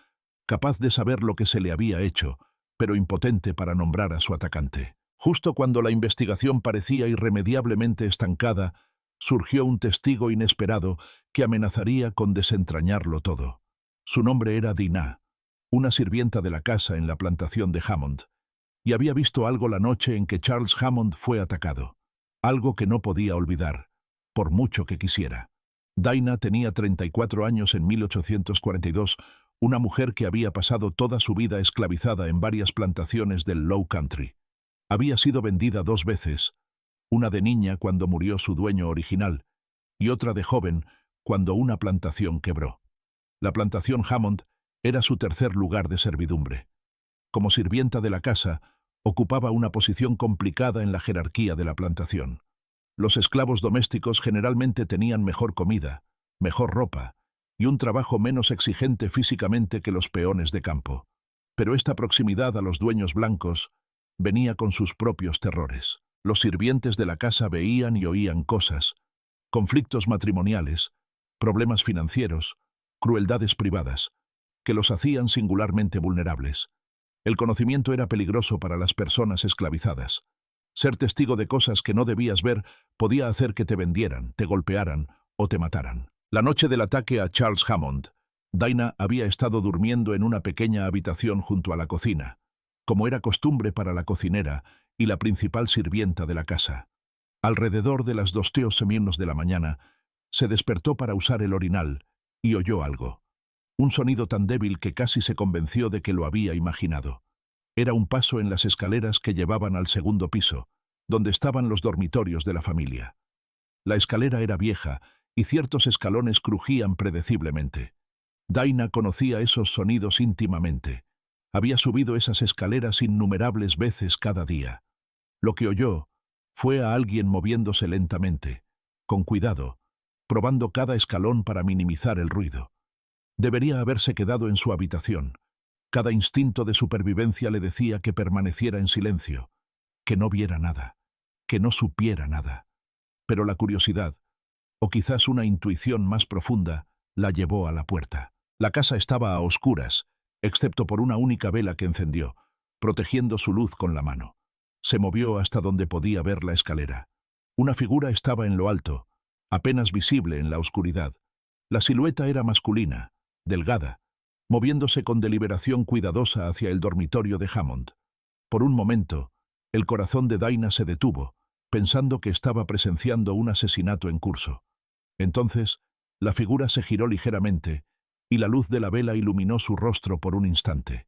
capaz de saber lo que se le había hecho, pero impotente para nombrar a su atacante. Justo cuando la investigación parecía irremediablemente estancada, surgió un testigo inesperado que amenazaría con desentrañarlo todo. Su nombre era Dinah, una sirvienta de la casa en la plantación de Hammond, y había visto algo la noche en que Charles Hammond fue atacado, algo que no podía olvidar, por mucho que quisiera. Dinah tenía 34 años en 1842, una mujer que había pasado toda su vida esclavizada en varias plantaciones del Low Country. Había sido vendida 2 veces, una de niña cuando murió su dueño original, y otra de joven cuando una plantación quebró. La plantación Hammond era su tercer lugar de servidumbre. Como sirvienta de la casa, ocupaba una posición complicada en la jerarquía de la plantación. Los esclavos domésticos generalmente tenían mejor comida, mejor ropa y un trabajo menos exigente físicamente que los peones de campo. Pero esta proximidad a los dueños blancos venía con sus propios terrores. Los sirvientes de la casa veían y oían cosas, conflictos matrimoniales, problemas financieros, crueldades privadas, que los hacían singularmente vulnerables. El conocimiento era peligroso para las personas esclavizadas. Ser testigo de cosas que no debías ver podía hacer que te vendieran, te golpearan o te mataran. La noche del ataque a Charles Hammond, Dinah había estado durmiendo en una pequeña habitación junto a la cocina, como era costumbre para la cocinera y la principal sirvienta de la casa. Alrededor de las 2:00 de la mañana, se despertó para usar el orinal y oyó algo. Un sonido tan débil que casi se convenció de que lo había imaginado. Era un paso en las escaleras que llevaban al segundo piso, donde estaban los dormitorios de la familia. La escalera era vieja y ciertos escalones crujían predeciblemente. Dinah conocía esos sonidos íntimamente. Había subido esas escaleras innumerables veces cada día. Lo que oyó fue a alguien moviéndose lentamente, con cuidado, probando cada escalón para minimizar el ruido. Debería haberse quedado en su habitación. Cada instinto de supervivencia le decía que permaneciera en silencio, que no viera nada, que no supiera nada. Pero la curiosidad, o quizás una intuición más profunda, la llevó a la puerta. La casa estaba a oscuras, excepto por una única vela que encendió, protegiendo su luz con la mano. Se movió hasta donde podía ver la escalera. Una figura estaba en lo alto, apenas visible en la oscuridad. La silueta era masculina, delgada, moviéndose con deliberación cuidadosa hacia el dormitorio de Hammond. Por un momento, el corazón de Dinah se detuvo, pensando que estaba presenciando un asesinato en curso. Entonces, la figura se giró ligeramente, y la luz de la vela iluminó su rostro por un instante.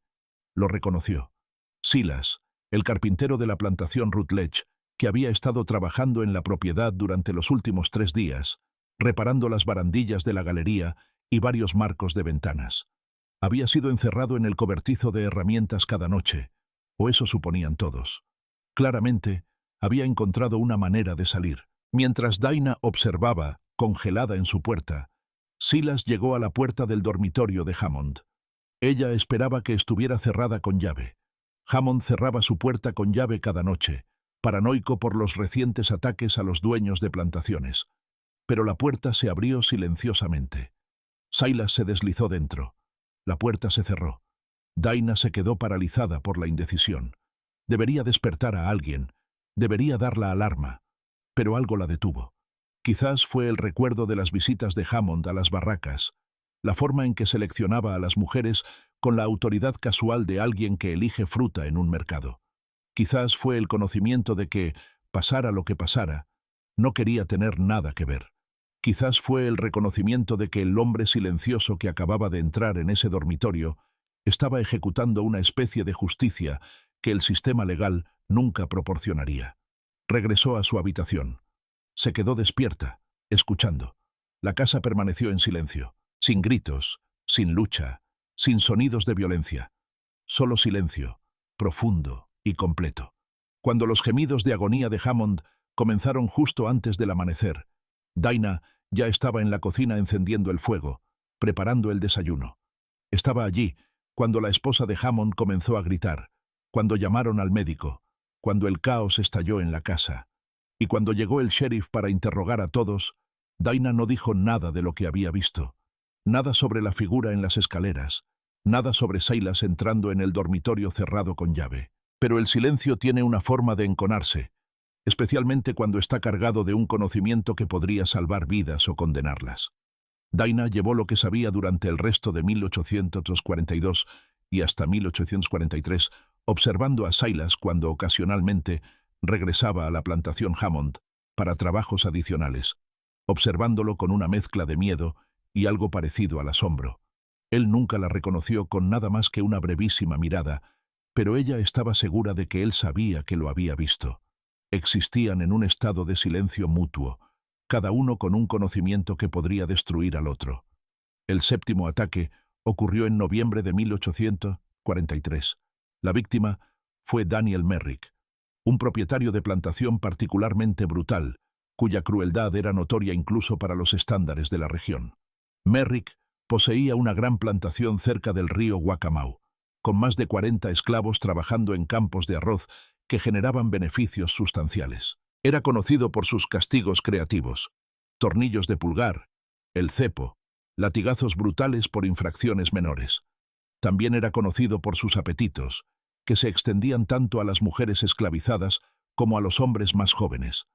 Lo reconoció. Silas, el carpintero de la plantación Rutledge, que había estado trabajando en la propiedad durante los últimos 3 días, reparando las barandillas de la galería y varios marcos de ventanas. Había sido encerrado en el cobertizo de herramientas cada noche, o eso suponían todos. Claramente, había encontrado una manera de salir. Mientras Dinah observaba, congelada en su puerta, Silas llegó a la puerta del dormitorio de Hammond. Ella esperaba que estuviera cerrada con llave. Hammond cerraba su puerta con llave cada noche, paranoico por los recientes ataques a los dueños de plantaciones. Pero la puerta se abrió silenciosamente. Silas se deslizó dentro. La puerta se cerró. Dinah se quedó paralizada por la indecisión. Debería despertar a alguien. Debería dar la alarma. Pero algo la detuvo. Quizás fue el recuerdo de las visitas de Hammond a las barracas, la forma en que seleccionaba a las mujeres con la autoridad casual de alguien que elige fruta en un mercado. Quizás fue el conocimiento de que, pasara lo que pasara, no quería tener nada que ver. Quizás fue el reconocimiento de que el hombre silencioso que acababa de entrar en ese dormitorio estaba ejecutando una especie de justicia que el sistema legal nunca proporcionaría. Regresó a su habitación. Se quedó despierta, escuchando. La casa permaneció en silencio, sin gritos, sin lucha, sin sonidos de violencia. Solo silencio, profundo y completo. Cuando los gemidos de agonía de Hammond comenzaron justo antes del amanecer, Dinah ya estaba en la cocina encendiendo el fuego, preparando el desayuno. Estaba allí cuando la esposa de Hammond comenzó a gritar, cuando llamaron al médico, cuando el caos estalló en la casa. Y cuando llegó el sheriff para interrogar a todos, Dinah no dijo nada de lo que había visto. Nada sobre la figura en las escaleras, nada sobre Silas entrando en el dormitorio cerrado con llave. Pero el silencio tiene una forma de enconarse, especialmente cuando está cargado de un conocimiento que podría salvar vidas o condenarlas. Dinah llevó lo que sabía durante el resto de 1842 y hasta 1843, observando a Silas cuando ocasionalmente regresaba a la plantación Hammond para trabajos adicionales, observándolo con una mezcla de miedo y algo parecido al asombro. Él nunca la reconoció con nada más que una brevísima mirada, pero ella estaba segura de que él sabía que lo había visto. Existían en un estado de silencio mutuo, cada uno con un conocimiento que podría destruir al otro. El séptimo ataque ocurrió en noviembre de 1843. La víctima fue Daniel Merrick, un propietario de plantación particularmente brutal, cuya crueldad era notoria incluso para los estándares de la región. Merrick poseía una gran plantación cerca del río Waccamaw, con más de 40 esclavos trabajando en campos de arroz que generaban beneficios sustanciales. Era conocido por sus castigos creativos: tornillos de pulgar, el cepo, latigazos brutales por infracciones menores. También era conocido por sus apetitos, que se extendían tanto a las mujeres esclavizadas como a los hombres más jóvenes.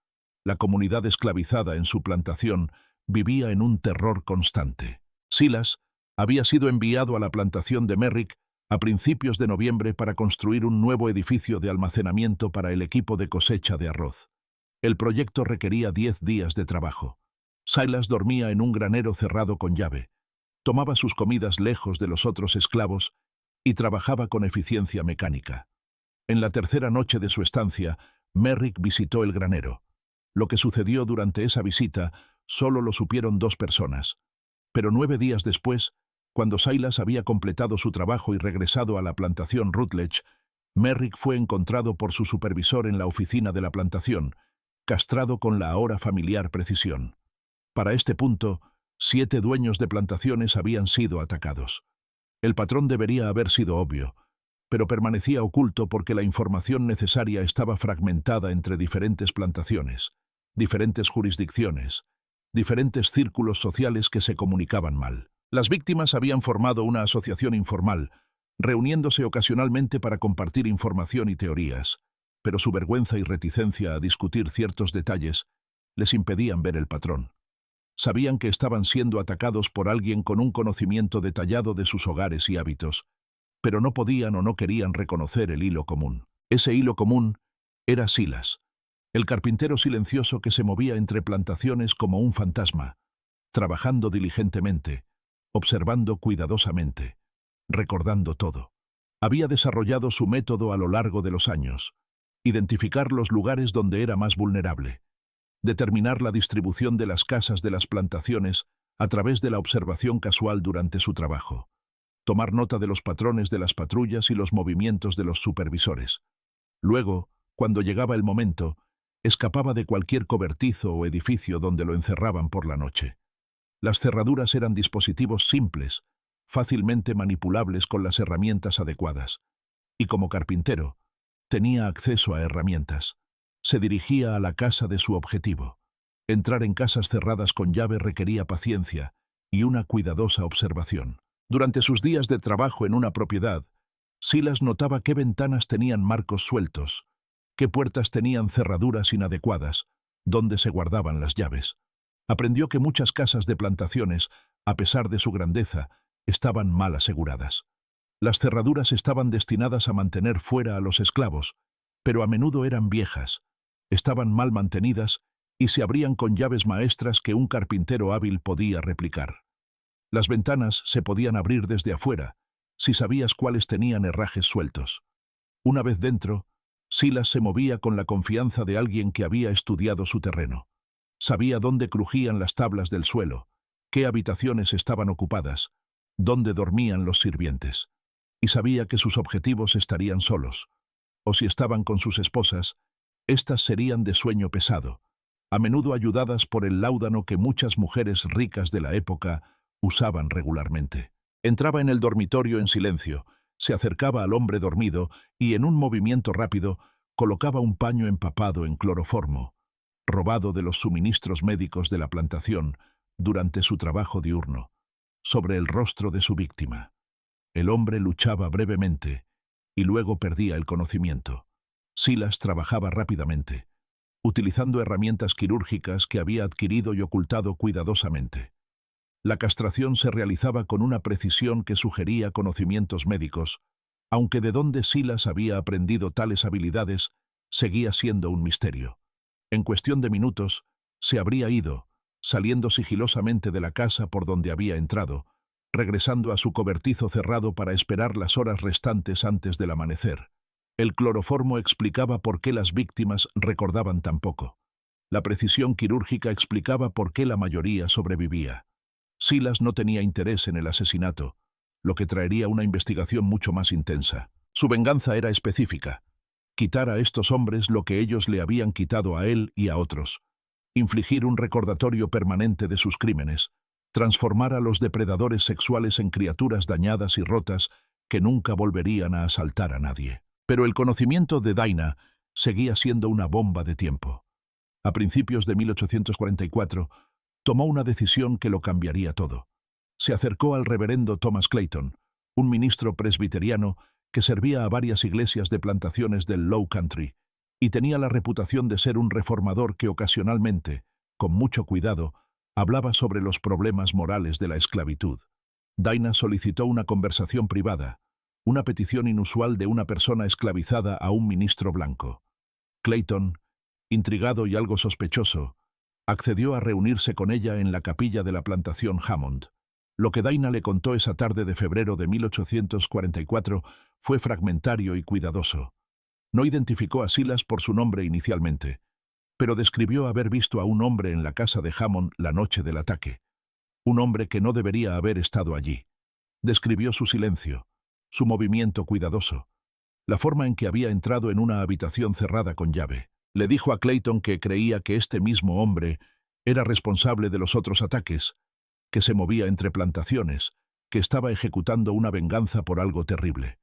La comunidad esclavizada en su plantación vivía en un terror constante. Silas había sido enviado a la plantación de Merrick a principios de noviembre para construir un nuevo edificio de almacenamiento para el equipo de cosecha de arroz. El proyecto requería 10 días de trabajo. Silas dormía en un granero cerrado con llave, tomaba sus comidas lejos de los otros esclavos y trabajaba con eficiencia mecánica. En la tercera noche de su estancia, Merrick visitó el granero. Lo que sucedió durante esa visita solo lo supieron 2 personas. Pero 9 días después, cuando Silas había completado su trabajo y regresado a la plantación Rutledge, Merrick fue encontrado por su supervisor en la oficina de la plantación, castrado con la ahora familiar precisión. Para este punto, 7 dueños de plantaciones habían sido atacados. El patrón debería haber sido obvio, pero permanecía oculto porque la información necesaria estaba fragmentada entre diferentes plantaciones, diferentes jurisdicciones, diferentes círculos sociales que se comunicaban mal. Las víctimas habían formado una asociación informal, reuniéndose ocasionalmente para compartir información y teorías, pero su vergüenza y reticencia a discutir ciertos detalles les impedían ver el patrón. Sabían que estaban siendo atacados por alguien con un conocimiento detallado de sus hogares y hábitos, pero no podían o no querían reconocer el hilo común. Ese hilo común era Silas, el carpintero silencioso que se movía entre plantaciones como un fantasma, trabajando diligentemente, observando cuidadosamente, recordando todo. Había desarrollado su método a lo largo de los años: identificar los lugares donde era más vulnerable, determinar la distribución de las casas de las plantaciones a través de la observación casual durante su trabajo, tomar nota de los patrones de las patrullas y los movimientos de los supervisores. Luego, cuando llegaba el momento, escapaba de cualquier cobertizo o edificio donde lo encerraban por la noche. Las cerraduras eran dispositivos simples, fácilmente manipulables con las herramientas adecuadas, y como carpintero, tenía acceso a herramientas. Se dirigía a la casa de su objetivo. Entrar en casas cerradas con llave requería paciencia y una cuidadosa observación. Durante sus días de trabajo en una propiedad, Silas notaba qué ventanas tenían marcos sueltos, qué puertas tenían cerraduras inadecuadas, dónde se guardaban las llaves. Aprendió que muchas casas de plantaciones, a pesar de su grandeza, estaban mal aseguradas. Las cerraduras estaban destinadas a mantener fuera a los esclavos, pero a menudo eran viejas, estaban mal mantenidas y se abrían con llaves maestras que un carpintero hábil podía replicar. Las ventanas se podían abrir desde afuera, si sabías cuáles tenían herrajes sueltos. Una vez dentro, Silas se movía con la confianza de alguien que había estudiado su terreno. Sabía dónde crujían las tablas del suelo, qué habitaciones estaban ocupadas, dónde dormían los sirvientes. Y sabía que sus objetivos estarían solos, o si estaban con sus esposas, éstas serían de sueño pesado, a menudo ayudadas por el láudano que muchas mujeres ricas de la época usaban regularmente. Entraba en el dormitorio en silencio, se acercaba al hombre dormido y, en un movimiento rápido, colocaba un paño empapado en cloroformo, robado de los suministros médicos de la plantación durante su trabajo diurno, sobre el rostro de su víctima. El hombre luchaba brevemente y luego perdía el conocimiento. Silas trabajaba rápidamente, utilizando herramientas quirúrgicas que había adquirido y ocultado cuidadosamente. La castración se realizaba con una precisión que sugería conocimientos médicos, aunque de dónde Silas había aprendido tales habilidades seguía siendo un misterio. En cuestión de minutos, se habría ido, saliendo sigilosamente de la casa por donde había entrado, regresando a su cobertizo cerrado para esperar las horas restantes antes del amanecer. El cloroformo explicaba por qué las víctimas recordaban tan poco. La precisión quirúrgica explicaba por qué la mayoría sobrevivía. Silas no tenía interés en el asesinato, lo que traería una investigación mucho más intensa. Su venganza era específica: quitar a estos hombres lo que ellos le habían quitado a él y a otros, infligir un recordatorio permanente de sus crímenes, transformar a los depredadores sexuales en criaturas dañadas y rotas que nunca volverían a asaltar a nadie. Pero el conocimiento de Dinah seguía siendo una bomba de tiempo. A principios de 1844, tomó una decisión que lo cambiaría todo. Se acercó al reverendo Thomas Clayton, un ministro presbiteriano que servía a varias iglesias de plantaciones del Low Country, y tenía la reputación de ser un reformador que ocasionalmente, con mucho cuidado, hablaba sobre los problemas morales de la esclavitud. Dinah solicitó una conversación privada, una petición inusual de una persona esclavizada a un ministro blanco. Clayton, intrigado y algo sospechoso, accedió a reunirse con ella en la capilla de la plantación Hammond. Lo que Dinah le contó esa tarde de febrero de 1844 fue fragmentario y cuidadoso. No identificó a Silas por su nombre inicialmente, pero describió haber visto a un hombre en la casa de Hammond la noche del ataque. Un hombre que no debería haber estado allí. Describió su silencio, su movimiento cuidadoso, la forma en que había entrado en una habitación cerrada con llave. Le dijo a Clayton que creía que este mismo hombre era responsable de los otros ataques, que se movía entre plantaciones, que estaba ejecutando una venganza por algo terrible.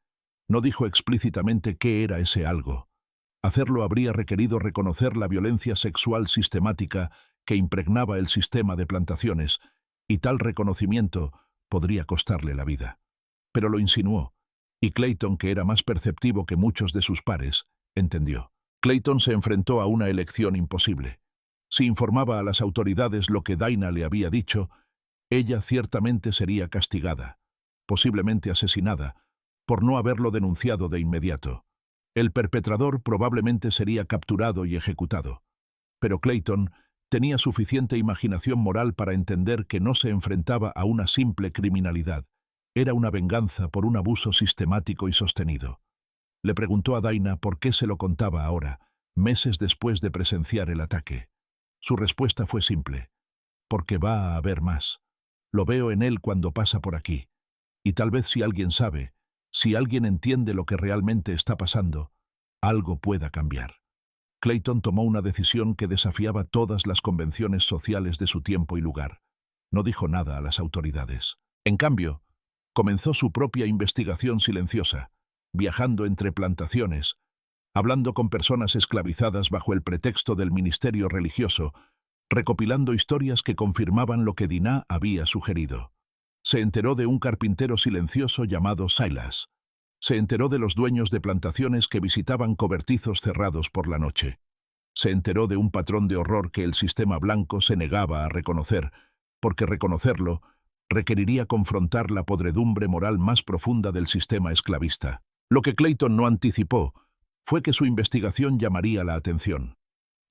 No dijo explícitamente qué era ese algo. Hacerlo habría requerido reconocer la violencia sexual sistemática que impregnaba el sistema de plantaciones, y tal reconocimiento podría costarle la vida. Pero lo insinuó, y Clayton, que era más perceptivo que muchos de sus pares, entendió. Clayton se enfrentó a una elección imposible. Si informaba a las autoridades lo que Dinah le había dicho, ella ciertamente sería castigada, posiblemente asesinada, por no haberlo denunciado de inmediato. El perpetrador probablemente sería capturado y ejecutado. Pero Clayton tenía suficiente imaginación moral para entender que no se enfrentaba a una simple criminalidad. Era una venganza por un abuso sistemático y sostenido. Le preguntó a Dinah por qué se lo contaba ahora, meses después de presenciar el ataque. Su respuesta fue simple: porque va a haber más. Lo veo en él cuando pasa por aquí. Y tal vez si alguien sabe, si alguien entiende lo que realmente está pasando, algo pueda cambiar. Clayton tomó una decisión que desafiaba todas las convenciones sociales de su tiempo y lugar. No dijo nada a las autoridades. En cambio, comenzó su propia investigación silenciosa, viajando entre plantaciones, hablando con personas esclavizadas bajo el pretexto del ministerio religioso, recopilando historias que confirmaban lo que Dinah había sugerido. Se enteró de un carpintero silencioso llamado Silas. Se enteró de los dueños de plantaciones que visitaban cobertizos cerrados por la noche. Se enteró de un patrón de horror que el sistema blanco se negaba a reconocer, porque reconocerlo requeriría confrontar la podredumbre moral más profunda del sistema esclavista. Lo que Clayton no anticipó fue que su investigación llamaría la atención.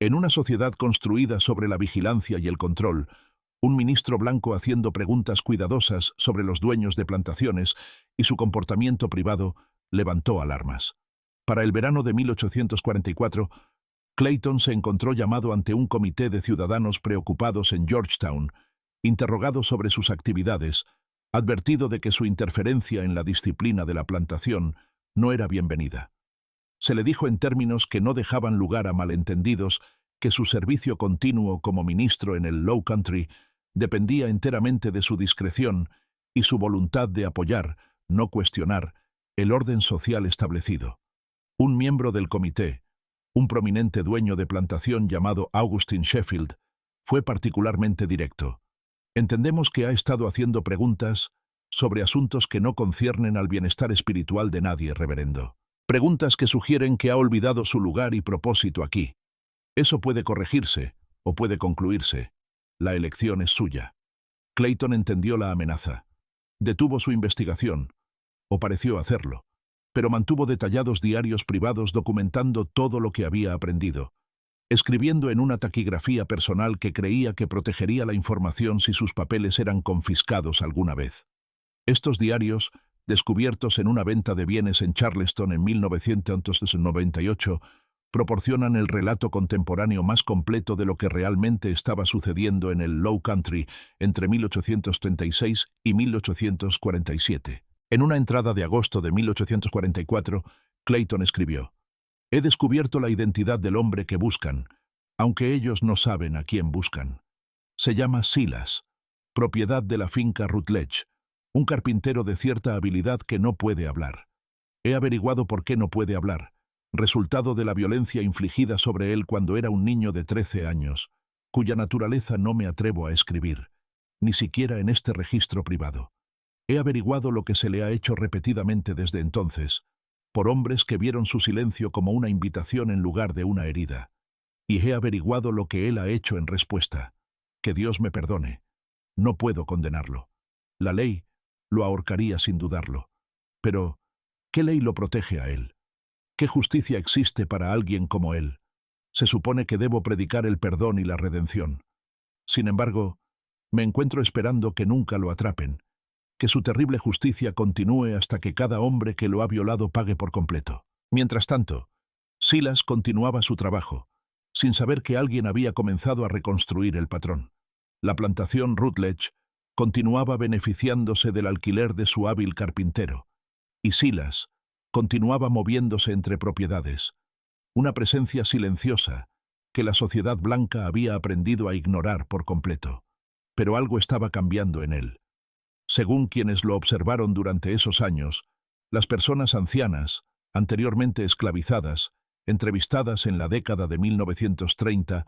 En una sociedad construida sobre la vigilancia y el control, un ministro blanco haciendo preguntas cuidadosas sobre los dueños de plantaciones y su comportamiento privado levantó alarmas. Para el verano de 1844, Clayton se encontró llamado ante un comité de ciudadanos preocupados en Georgetown, interrogado sobre sus actividades, advertido de que su interferencia en la disciplina de la plantación no era bienvenida. Se le dijo en términos que no dejaban lugar a malentendidos que su servicio continuo como ministro en el Low Country dependía enteramente de su discreción y su voluntad de apoyar, no cuestionar, el orden social establecido. Un miembro del comité, un prominente dueño de plantación llamado Augustine Sheffield, fue particularmente directo. Entendemos que ha estado haciendo preguntas sobre asuntos que no conciernen al bienestar espiritual de nadie, reverendo. Preguntas que sugieren que ha olvidado su lugar y propósito aquí. Eso puede corregirse, o puede concluirse. La elección es suya. Clayton entendió la amenaza. Detuvo su investigación, o pareció hacerlo, pero mantuvo detallados diarios privados documentando todo lo que había aprendido, escribiendo en una taquigrafía personal que creía que protegería la información si sus papeles eran confiscados alguna vez. Estos diarios, descubiertos en una venta de bienes en Charleston en 1998, proporcionan el relato contemporáneo más completo de lo que realmente estaba sucediendo en el Low Country entre 1836 y 1847. En una entrada de agosto de 1844, Clayton escribió: «He descubierto la identidad del hombre que buscan, aunque ellos no saben a quién buscan. Se llama Silas, propiedad de la finca Rutledge, un carpintero de cierta habilidad que no puede hablar. He averiguado por qué no puede hablar, resultado de la violencia infligida sobre él cuando era un niño de 13 años, cuya naturaleza no me atrevo a escribir, ni siquiera en este registro privado. He averiguado lo que se le ha hecho repetidamente desde entonces, por hombres que vieron su silencio como una invitación en lugar de una herida. Y he averiguado lo que él ha hecho en respuesta. Que Dios me perdone. No puedo condenarlo. La ley lo ahorcaría sin dudarlo. Pero, ¿qué ley lo protege a él? ¿Qué justicia existe para alguien como él? Se supone que debo predicar el perdón y la redención. Sin embargo, me encuentro esperando que nunca lo atrapen, que su terrible justicia continúe hasta que cada hombre que lo ha violado pague por completo. Mientras tanto, Silas continuaba su trabajo, sin saber que alguien había comenzado a reconstruir el patrón. La plantación Rutledge continuaba beneficiándose del alquiler de su hábil carpintero, y Silas continuaba moviéndose entre propiedades, una presencia silenciosa que la sociedad blanca había aprendido a ignorar por completo. Pero algo estaba cambiando en él. Según quienes lo observaron durante esos años, las personas ancianas, anteriormente esclavizadas, entrevistadas en la década de 1930,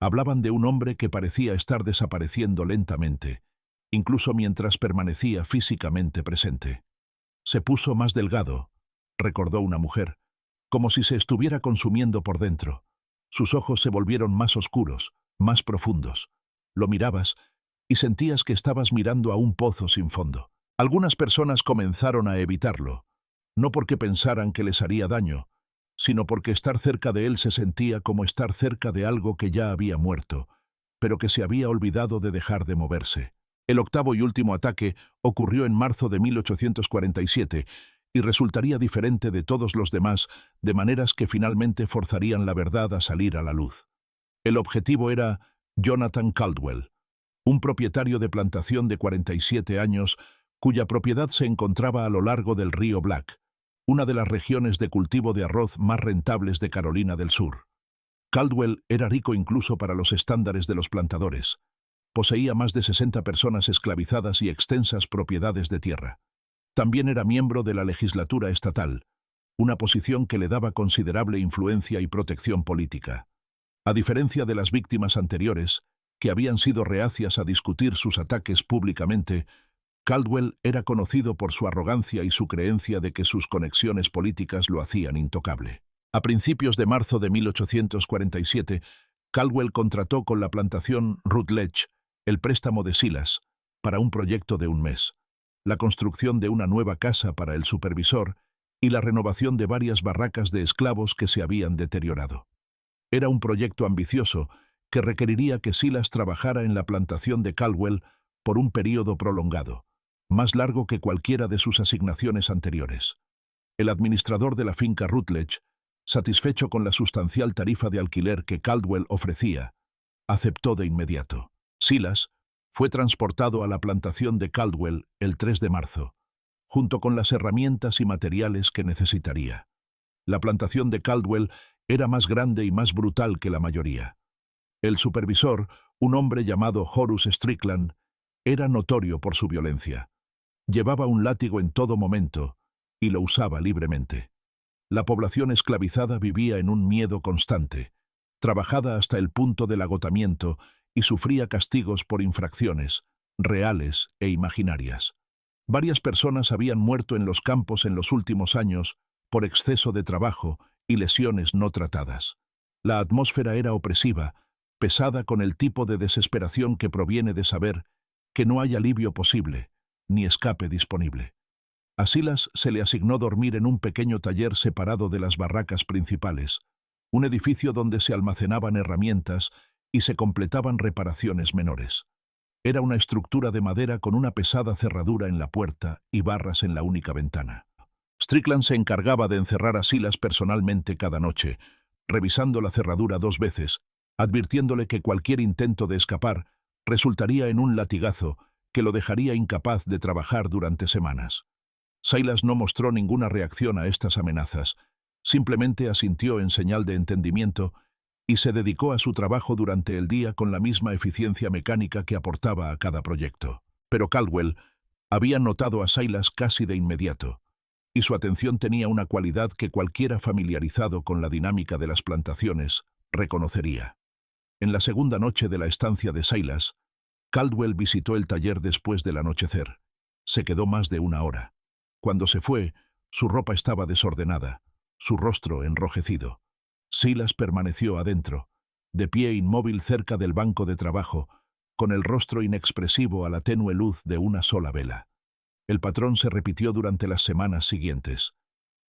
hablaban de un hombre que parecía estar desapareciendo lentamente, incluso mientras permanecía físicamente presente. Se puso más delgado, recordó una mujer, como si se estuviera consumiendo por dentro. Sus ojos se volvieron más oscuros, más profundos. Lo mirabas y sentías que estabas mirando a un pozo sin fondo. Algunas personas comenzaron a evitarlo, no porque pensaran que les haría daño, sino porque estar cerca de él se sentía como estar cerca de algo que ya había muerto, pero que se había olvidado de dejar de moverse. El octavo y último ataque ocurrió en marzo de 1847 y resultaría diferente de todos los demás, de maneras que finalmente forzarían la verdad a salir a la luz. El objetivo era Jonathan Caldwell, un propietario de plantación de 47 años cuya propiedad se encontraba a lo largo del río Black, una de las regiones de cultivo de arroz más rentables de Carolina del Sur. Caldwell era rico incluso para los estándares de los plantadores. Poseía más de 60 personas esclavizadas y extensas propiedades de tierra. También era miembro de la legislatura estatal, una posición que le daba considerable influencia y protección política. A diferencia de las víctimas anteriores, que habían sido reacias a discutir sus ataques públicamente, Caldwell era conocido por su arrogancia y su creencia de que sus conexiones políticas lo hacían intocable. A principios de marzo de 1847, Caldwell contrató con la plantación Rutledge el préstamo de Silas para un proyecto de un mes, la construcción de una nueva casa para el supervisor y la renovación de varias barracas de esclavos que se habían deteriorado. Era un proyecto ambicioso que requeriría que Silas trabajara en la plantación de Caldwell por un período prolongado, más largo que cualquiera de sus asignaciones anteriores. El administrador de la finca Rutledge, satisfecho con la sustancial tarifa de alquiler que Caldwell ofrecía, aceptó de inmediato. Silas fue transportado a la plantación de Caldwell el 3 de marzo, junto con las herramientas y materiales que necesitaría. La plantación de Caldwell era más grande y más brutal que la mayoría. El supervisor, un hombre llamado Horus Strickland, era notorio por su violencia. Llevaba un látigo en todo momento y lo usaba libremente. La población esclavizada vivía en un miedo constante, trabajada hasta el punto del agotamiento y sufría castigos por infracciones, reales e imaginarias. Varias personas habían muerto en los campos en los últimos años por exceso de trabajo y lesiones no tratadas. La atmósfera era opresiva, pesada con el tipo de desesperación que proviene de saber que no hay alivio posible, ni escape disponible. A Silas se le asignó dormir en un pequeño taller separado de las barracas principales, un edificio donde se almacenaban herramientas y se completaban reparaciones menores. Era una estructura de madera con una pesada cerradura en la puerta y barras en la única ventana. Strickland se encargaba de encerrar a Silas personalmente cada noche, revisando la cerradura 2 veces, advirtiéndole que cualquier intento de escapar resultaría en un latigazo que lo dejaría incapaz de trabajar durante semanas. Silas no mostró ninguna reacción a estas amenazas, simplemente asintió en señal de entendimiento y se dedicó a su trabajo durante el día con la misma eficiencia mecánica que aportaba a cada proyecto. Pero Caldwell había notado a Silas casi de inmediato, y su atención tenía una cualidad que cualquiera familiarizado con la dinámica de las plantaciones reconocería. En la segunda noche de la estancia de Silas, Caldwell visitó el taller después del anochecer. Se quedó más de 1 hora. Cuando se fue, su ropa estaba desordenada, su rostro enrojecido. Silas permaneció adentro, de pie inmóvil cerca del banco de trabajo, con el rostro inexpresivo a la tenue luz de una sola vela. El patrón se repitió durante las semanas siguientes.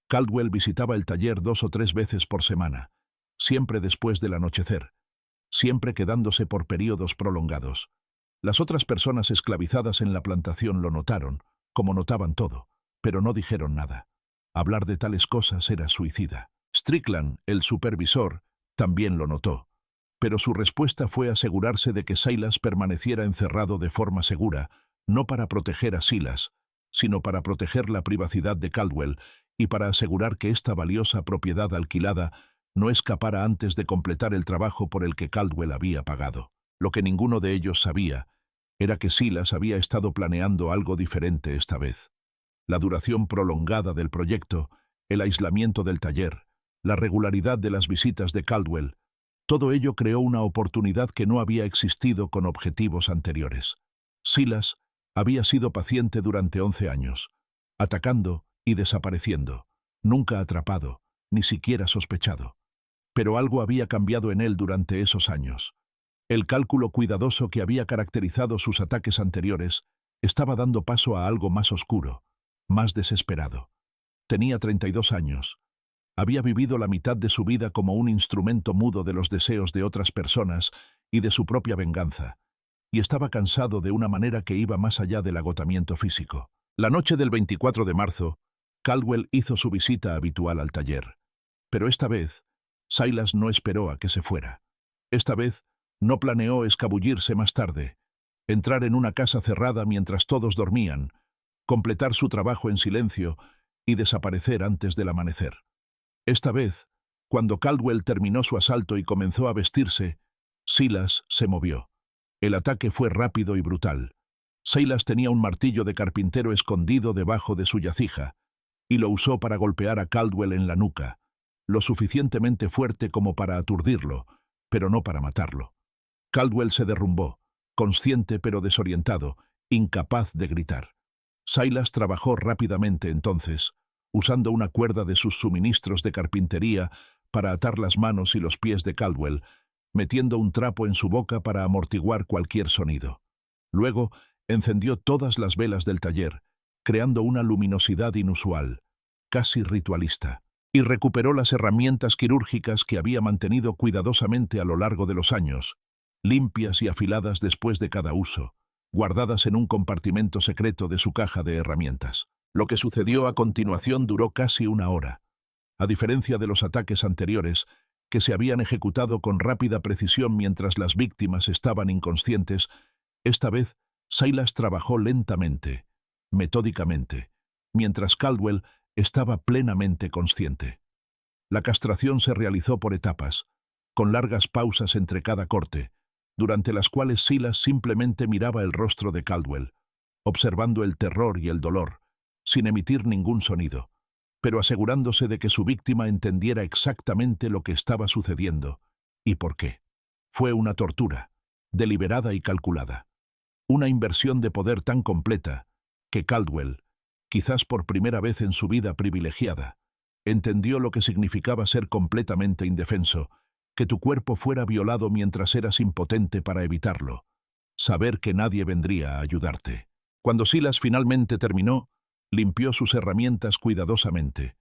Caldwell visitaba el taller 2 o 3 veces por semana, siempre después del anochecer, siempre quedándose por períodos prolongados. Las otras personas esclavizadas en la plantación lo notaron, como notaban todo, pero no dijeron nada. Hablar de tales cosas era suicida. Strickland, el supervisor, también lo notó, pero su respuesta fue asegurarse de que Silas permaneciera encerrado de forma segura, no para proteger a Silas, sino para proteger la privacidad de Caldwell y para asegurar que esta valiosa propiedad alquilada no escapara antes de completar el trabajo por el que Caldwell había pagado. Lo que ninguno de ellos sabía era que Silas había estado planeando algo diferente esta vez. La duración prolongada del proyecto, el aislamiento del taller, la regularidad de las visitas de Caldwell, todo ello creó una oportunidad que no había existido con objetivos anteriores. Silas había sido paciente durante 11 años, atacando y desapareciendo, nunca atrapado, ni siquiera sospechado. Pero algo había cambiado en él durante esos años. El cálculo cuidadoso que había caracterizado sus ataques anteriores estaba dando paso a algo más oscuro, más desesperado. Tenía 32 años. Había vivido la mitad de su vida como un instrumento mudo de los deseos de otras personas y de su propia venganza, y estaba cansado de una manera que iba más allá del agotamiento físico. La noche del 24 de marzo, Caldwell hizo su visita habitual al taller. Pero esta vez, Silas no esperó a que se fuera. Esta vez, no planeó escabullirse más tarde, entrar en una casa cerrada mientras todos dormían, completar su trabajo en silencio y desaparecer antes del amanecer. Esta vez, cuando Caldwell terminó su asalto y comenzó a vestirse, Silas se movió. El ataque fue rápido y brutal. Silas tenía un martillo de carpintero escondido debajo de su yacija, y lo usó para golpear a Caldwell en la nuca, lo suficientemente fuerte como para aturdirlo, pero no para matarlo. Caldwell se derrumbó, consciente pero desorientado, incapaz de gritar. Silas trabajó rápidamente entonces, usando una cuerda de sus suministros de carpintería para atar las manos y los pies de Caldwell, metiendo un trapo en su boca para amortiguar cualquier sonido. Luego, encendió todas las velas del taller, creando una luminosidad inusual, casi ritualista, y recuperó las herramientas quirúrgicas que había mantenido cuidadosamente a lo largo de los años, limpias y afiladas después de cada uso, guardadas en un compartimento secreto de su caja de herramientas. Lo que sucedió a continuación duró casi 1 hora. A diferencia de los ataques anteriores, que se habían ejecutado con rápida precisión mientras las víctimas estaban inconscientes, esta vez Silas trabajó lentamente, metódicamente, mientras Caldwell estaba plenamente consciente. La castración se realizó por etapas, con largas pausas entre cada corte, durante las cuales Silas simplemente miraba el rostro de Caldwell, observando el terror y el dolor, sin emitir ningún sonido, pero asegurándose de que su víctima entendiera exactamente lo que estaba sucediendo y por qué. Fue una tortura, deliberada y calculada. Una inversión de poder tan completa que Caldwell, quizás por primera vez en su vida privilegiada, entendió lo que significaba ser completamente indefenso, que tu cuerpo fuera violado mientras eras impotente para evitarlo, saber que nadie vendría a ayudarte. Cuando Silas finalmente terminó, limpió sus herramientas cuidadosamente,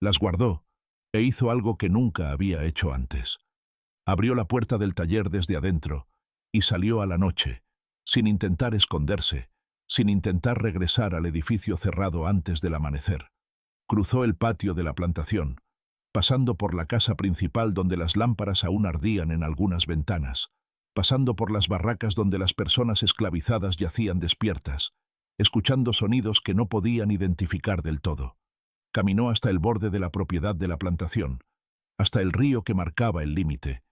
las guardó e hizo algo que nunca había hecho antes. Abrió la puerta del taller desde adentro y salió a la noche, sin intentar esconderse, sin intentar regresar al edificio cerrado antes del amanecer. Cruzó el patio de la plantación, pasando por la casa principal donde las lámparas aún ardían en algunas ventanas, pasando por las barracas donde las personas esclavizadas yacían despiertas, escuchando sonidos que no podían identificar del todo. Caminó hasta el borde de la propiedad de la plantación, hasta el río que marcaba el límite,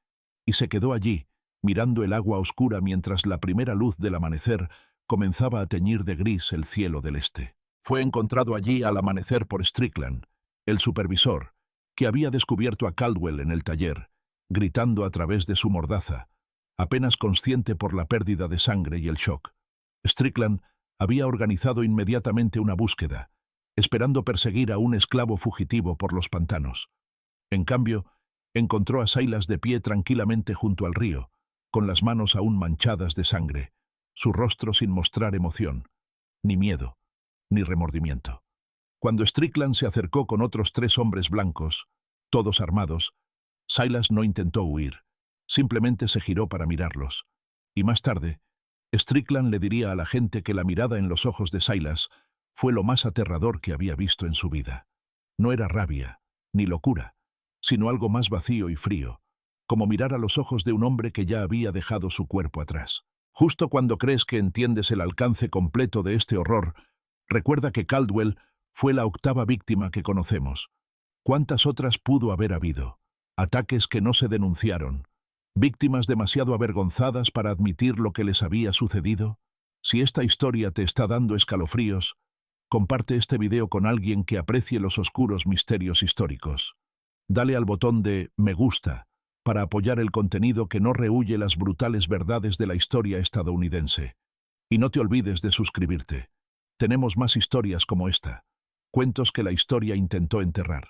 y se quedó allí, mirando el agua oscura mientras la primera luz del amanecer comenzaba a teñir de gris el cielo del este. Fue encontrado allí al amanecer por Strickland, el supervisor, que había descubierto a Caldwell en el taller, gritando a través de su mordaza, apenas consciente por la pérdida de sangre y el shock. Strickland había organizado inmediatamente una búsqueda, esperando perseguir a un esclavo fugitivo por los pantanos. En cambio, encontró a Silas de pie tranquilamente junto al río, con las manos aún manchadas de sangre, su rostro sin mostrar emoción, ni miedo, ni remordimiento. Cuando Strickland se acercó con otros 3 hombres blancos, todos armados, Silas no intentó huir, simplemente se giró para mirarlos, y más tarde, Strickland le diría a la gente que la mirada en los ojos de Silas fue lo más aterrador que había visto en su vida. No era rabia, ni locura, sino algo más vacío y frío, como mirar a los ojos de un hombre que ya había dejado su cuerpo atrás. Justo cuando crees que entiendes el alcance completo de este horror, recuerda que Caldwell fue la 8ª víctima que conocemos. ¿Cuántas otras pudo haber habido? Ataques que no se denunciaron, víctimas demasiado avergonzadas para admitir lo que les había sucedido. Si esta historia te está dando escalofríos, comparte este video con alguien que aprecie los oscuros misterios históricos. Dale al botón de me gusta para apoyar el contenido que no rehúye las brutales verdades de la historia estadounidense. Y no te olvides de suscribirte. Tenemos más historias como esta, cuentos que la historia intentó enterrar.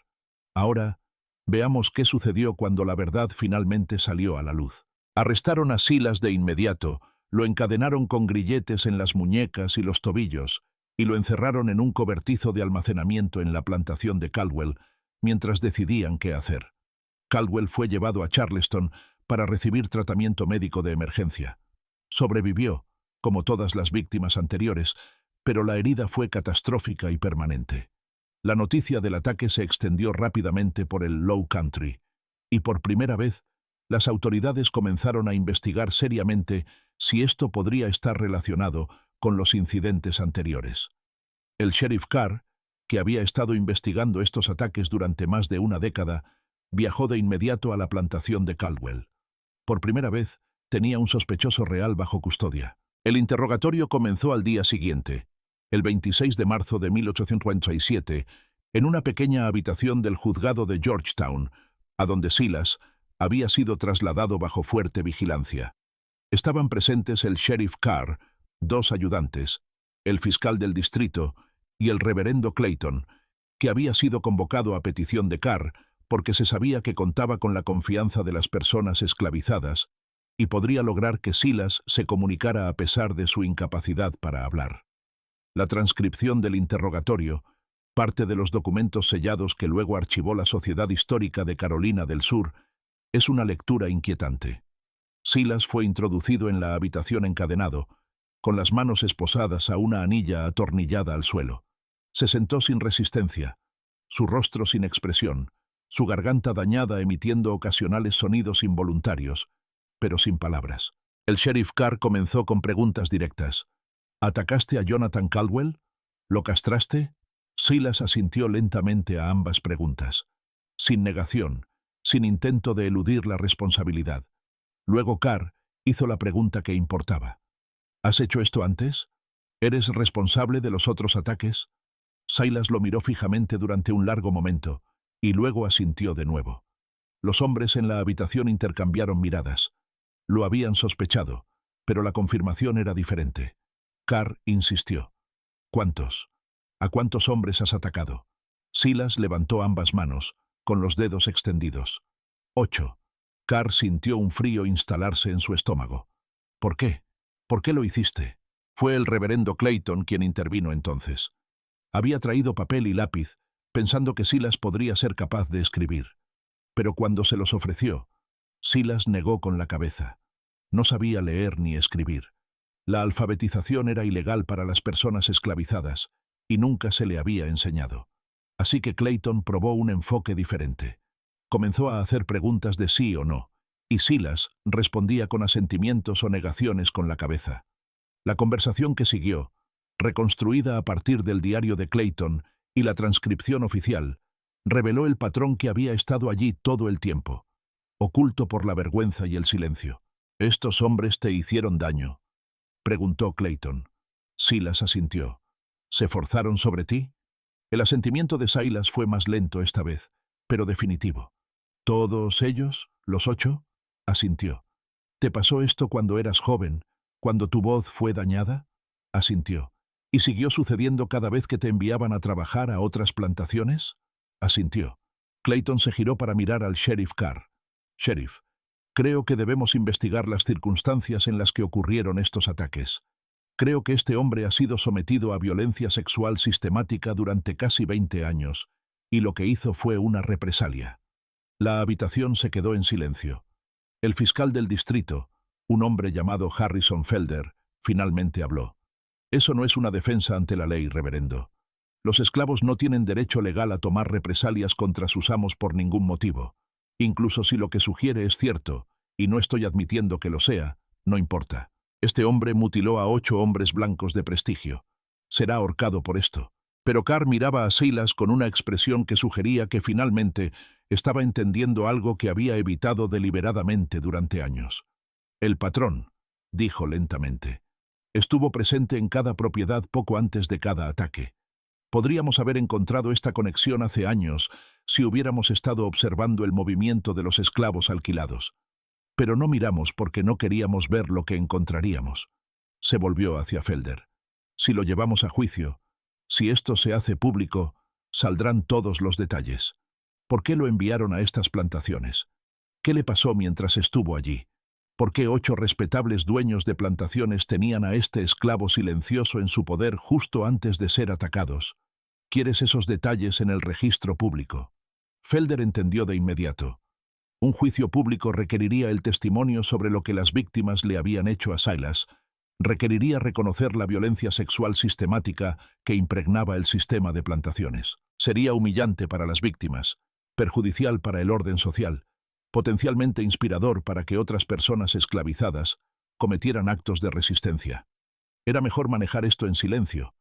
Ahora, veamos qué sucedió cuando la verdad finalmente salió a la luz. Arrestaron a Silas de inmediato, lo encadenaron con grilletes en las muñecas y los tobillos, y lo encerraron en un cobertizo de almacenamiento en la plantación de Caldwell, mientras decidían qué hacer. Caldwell fue llevado a Charleston para recibir tratamiento médico de emergencia. Sobrevivió, como todas las víctimas anteriores, pero la herida fue catastrófica y permanente. La noticia del ataque se extendió rápidamente por el Low Country, y por primera vez, las autoridades comenzaron a investigar seriamente si esto podría estar relacionado con los incidentes anteriores. El sheriff Carr, que había estado investigando estos ataques durante más de una década, viajó de inmediato a la plantación de Caldwell. Por primera vez, tenía un sospechoso real bajo custodia. El interrogatorio comenzó al día siguiente, el 26 de marzo de 1847, en una pequeña habitación del juzgado de Georgetown, a donde Silas había sido trasladado bajo fuerte vigilancia. Estaban presentes el sheriff Carr, 2 ayudantes, el fiscal del distrito y el reverendo Clayton, que había sido convocado a petición de Carr porque se sabía que contaba con la confianza de las personas esclavizadas y podría lograr que Silas se comunicara a pesar de su incapacidad para hablar. La transcripción del interrogatorio, parte de los documentos sellados que luego archivó la Sociedad Histórica de Carolina del Sur, es una lectura inquietante. Silas fue introducido en la habitación encadenado, con las manos esposadas a una anilla atornillada al suelo. Se sentó sin resistencia, su rostro sin expresión, su garganta dañada emitiendo ocasionales sonidos involuntarios, pero sin palabras. El sheriff Carr comenzó con preguntas directas. ¿Atacaste a Jonathan Caldwell? ¿Lo castraste? Silas asintió lentamente a ambas preguntas, sin negación, sin intento de eludir la responsabilidad. Luego Carr hizo la pregunta que importaba. ¿Has hecho esto antes? ¿Eres responsable de los otros ataques? Silas lo miró fijamente durante un largo momento, y luego asintió de nuevo. Los hombres en la habitación intercambiaron miradas. Lo habían sospechado, pero la confirmación era diferente. Carr insistió. ¿Cuántos? ¿A cuántos hombres has atacado? Silas levantó ambas manos, con los dedos extendidos. 8. Carr sintió un frío instalarse en su estómago. ¿Por qué? ¿Por qué lo hiciste? Fue el reverendo Clayton quien intervino entonces. Había traído papel y lápiz, pensando que Silas podría ser capaz de escribir. Pero cuando se los ofreció, Silas negó con la cabeza. No sabía leer ni escribir. La alfabetización era ilegal para las personas esclavizadas, y nunca se le había enseñado. Así que Clayton probó un enfoque diferente. Comenzó a hacer preguntas de sí o no, y Silas respondía con asentimientos o negaciones con la cabeza. La conversación que siguió, reconstruida a partir del diario de Clayton y la transcripción oficial, reveló el patrón que había estado allí todo el tiempo, oculto por la vergüenza y el silencio. «¿Estos hombres te hicieron daño?», preguntó Clayton. Silas asintió. «¿Se forzaron sobre ti?». El asentimiento de Silas fue más lento esta vez, pero definitivo. «¿Todos ellos? ¿Los 8?» Asintió. «¿Te pasó esto cuando eras joven, cuando tu voz fue dañada?» Asintió. «¿Y siguió sucediendo cada vez que te enviaban a trabajar a otras plantaciones?» Asintió. Clayton se giró para mirar al sheriff Carr. «Sheriff, creo que debemos investigar las circunstancias en las que ocurrieron estos ataques. Creo que este hombre ha sido sometido a violencia sexual sistemática durante casi 20 años, y lo que hizo fue una represalia». La habitación se quedó en silencio. El fiscal del distrito, un hombre llamado Harrison Felder, finalmente habló. «Eso no es una defensa ante la ley, reverendo. Los esclavos no tienen derecho legal a tomar represalias contra sus amos por ningún motivo. Incluso si lo que sugiere es cierto, y no estoy admitiendo que lo sea, no importa. Este hombre mutiló a 8 hombres blancos de prestigio. Será ahorcado por esto». Pero Carr miraba a Silas con una expresión que sugería que finalmente estaba entendiendo algo que había evitado deliberadamente durante años. «El patrón», dijo lentamente, «estuvo presente en cada propiedad poco antes de cada ataque. Podríamos haber encontrado esta conexión hace años si hubiéramos estado observando el movimiento de los esclavos alquilados. Pero no miramos porque no queríamos ver lo que encontraríamos». Se volvió hacia Felder. «Si lo llevamos a juicio, si esto se hace público, saldrán todos los detalles. ¿Por qué lo enviaron a estas plantaciones? ¿Qué le pasó mientras estuvo allí? ¿Por qué 8 respetables dueños de plantaciones tenían a este esclavo silencioso en su poder justo antes de ser atacados? ¿Quieres esos detalles en el registro público?» Felder entendió de inmediato. Un juicio público requeriría el testimonio sobre lo que las víctimas le habían hecho a Silas, requeriría reconocer la violencia sexual sistemática que impregnaba el sistema de plantaciones. Sería humillante para las víctimas, perjudicial para el orden social, potencialmente inspirador para que otras personas esclavizadas cometieran actos de resistencia. Era mejor manejar esto en silencio,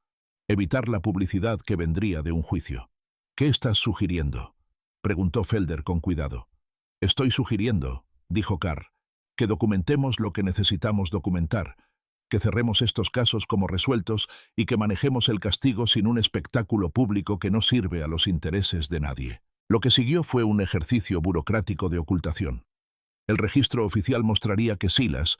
evitar la publicidad que vendría de un juicio. «¿Qué estás sugiriendo?», preguntó Felder con cuidado. «Estoy sugiriendo», dijo Carr, «que documentemos lo que necesitamos documentar, que cerremos estos casos como resueltos y que manejemos el castigo sin un espectáculo público que no sirve a los intereses de nadie». Lo que siguió fue un ejercicio burocrático de ocultación. El registro oficial mostraría que Silas,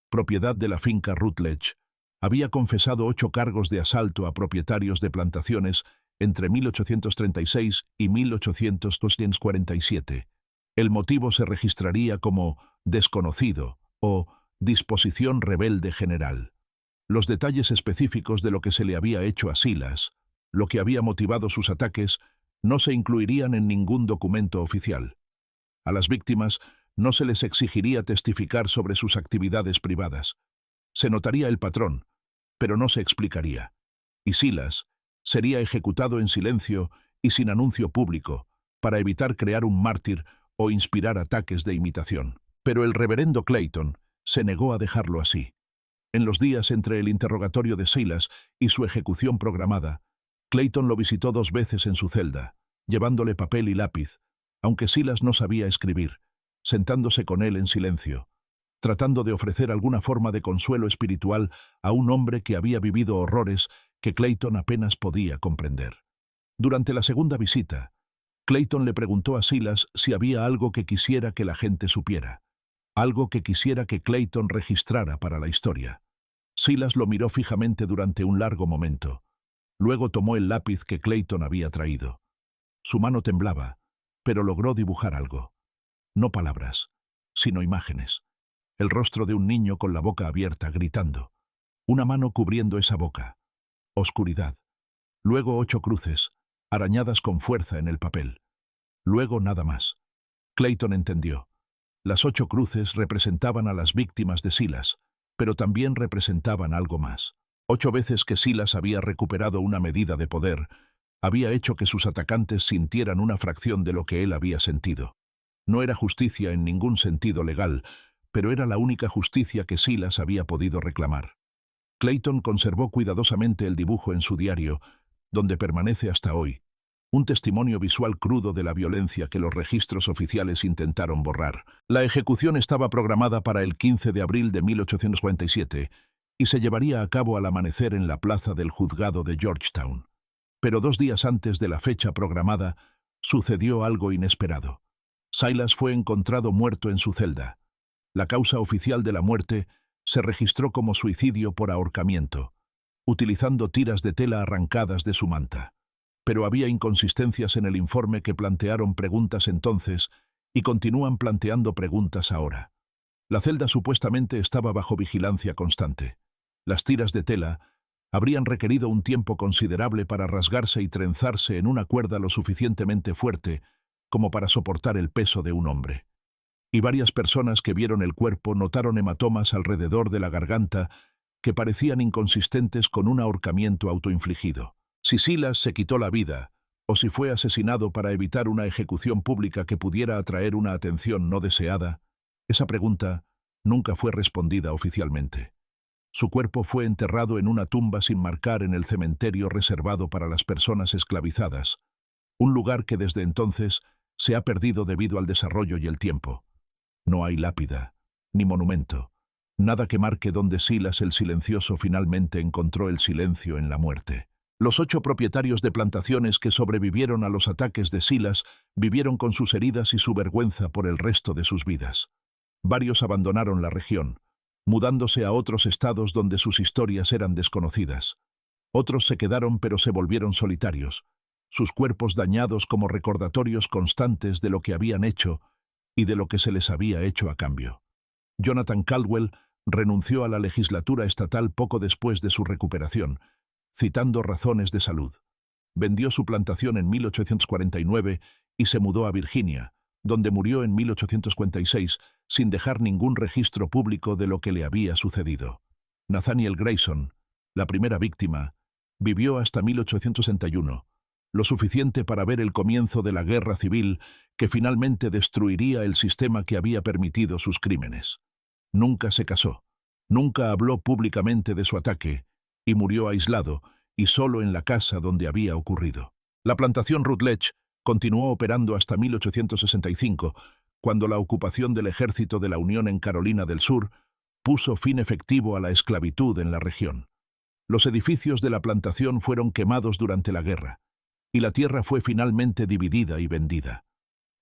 propiedad de la finca Rutledge, había confesado 8 cargos de asalto a propietarios de plantaciones entre 1836 y 1847. El motivo se registraría como desconocido o disposición rebelde general. Los detalles específicos de lo que se le había hecho a Silas, lo que había motivado sus ataques, no se incluirían en ningún documento oficial. A las víctimas no se les exigiría testificar sobre sus actividades privadas. Se notaría el patrón, pero no se explicaría. Y Silas sería ejecutado en silencio y sin anuncio público, para evitar crear un mártir o inspirar ataques de imitación. Pero el reverendo Clayton se negó a dejarlo así. En los días entre el interrogatorio de Silas y su ejecución programada, Clayton lo visitó 2 veces en su celda, llevándole papel y lápiz, aunque Silas no sabía escribir, sentándose con él en silencio, tratando de ofrecer alguna forma de consuelo espiritual a un hombre que había vivido horrores que Clayton apenas podía comprender. Durante la segunda visita, Clayton le preguntó a Silas si había algo que quisiera que la gente supiera, algo que quisiera que Clayton registrara para la historia. Silas lo miró fijamente durante un largo momento. Luego tomó el lápiz que Clayton había traído. Su mano temblaba, pero logró dibujar algo. No palabras, sino imágenes. El rostro de un niño con la boca abierta, gritando. Una mano cubriendo esa boca. Oscuridad. Luego 8 cruces, arañadas con fuerza en el papel. Luego nada más. Clayton entendió. Las 8 cruces representaban a las víctimas de Silas, pero también representaban algo más. 8 veces que Silas había recuperado una medida de poder, había hecho que sus atacantes sintieran una fracción de lo que él había sentido. No era justicia en ningún sentido legal, pero era la única justicia que Silas había podido reclamar. Clayton conservó cuidadosamente el dibujo en su diario, donde permanece hasta hoy, un testimonio visual crudo de la violencia que los registros oficiales intentaron borrar. La ejecución estaba programada para el 15 de abril de 1847 y se llevaría a cabo al amanecer en la plaza del juzgado de Georgetown. Pero 2 días antes de la fecha programada, sucedió algo inesperado. Silas fue encontrado muerto en su celda. La causa oficial de la muerte se registró como suicidio por ahorcamiento, utilizando tiras de tela arrancadas de su manta. Pero había inconsistencias en el informe que plantearon preguntas entonces y continúan planteando preguntas ahora. La celda supuestamente estaba bajo vigilancia constante. Las tiras de tela habrían requerido un tiempo considerable para rasgarse y trenzarse en una cuerda lo suficientemente fuerte como para soportar el peso de un hombre. Y varias personas que vieron el cuerpo notaron hematomas alrededor de la garganta que parecían inconsistentes con un ahorcamiento autoinfligido. Si Silas se quitó la vida, o si fue asesinado para evitar una ejecución pública que pudiera atraer una atención no deseada, esa pregunta nunca fue respondida oficialmente. Su cuerpo fue enterrado en una tumba sin marcar en el cementerio reservado para las personas esclavizadas, un lugar que desde entonces se ha perdido debido al desarrollo y el tiempo. No hay lápida, ni monumento, nada que marque dónde Silas el silencioso finalmente encontró el silencio en la muerte. Los 8 propietarios de plantaciones que sobrevivieron a los ataques de Silas vivieron con sus heridas y su vergüenza por el resto de sus vidas. Varios abandonaron la región, mudándose a otros estados donde sus historias eran desconocidas. Otros se quedaron pero se volvieron solitarios, sus cuerpos dañados como recordatorios constantes de lo que habían hecho y de lo que se les había hecho a cambio. Jonathan Caldwell renunció a la legislatura estatal poco después de su recuperación, citando razones de salud. Vendió su plantación en 1849 y se mudó a Virginia, donde murió en 1856 sin dejar ningún registro público de lo que le había sucedido. Nathaniel Grayson, la primera víctima, vivió hasta 1861, lo suficiente para ver el comienzo de la guerra civil que finalmente destruiría el sistema que había permitido sus crímenes. Nunca se casó, nunca habló públicamente de su ataque, y murió aislado y solo en la casa donde había ocurrido. La plantación Rutledge continuó operando hasta 1865, cuando la ocupación del ejército de la Unión en Carolina del Sur puso fin efectivo a la esclavitud en la región. Los edificios de la plantación fueron quemados durante la guerra, y la tierra fue finalmente dividida y vendida.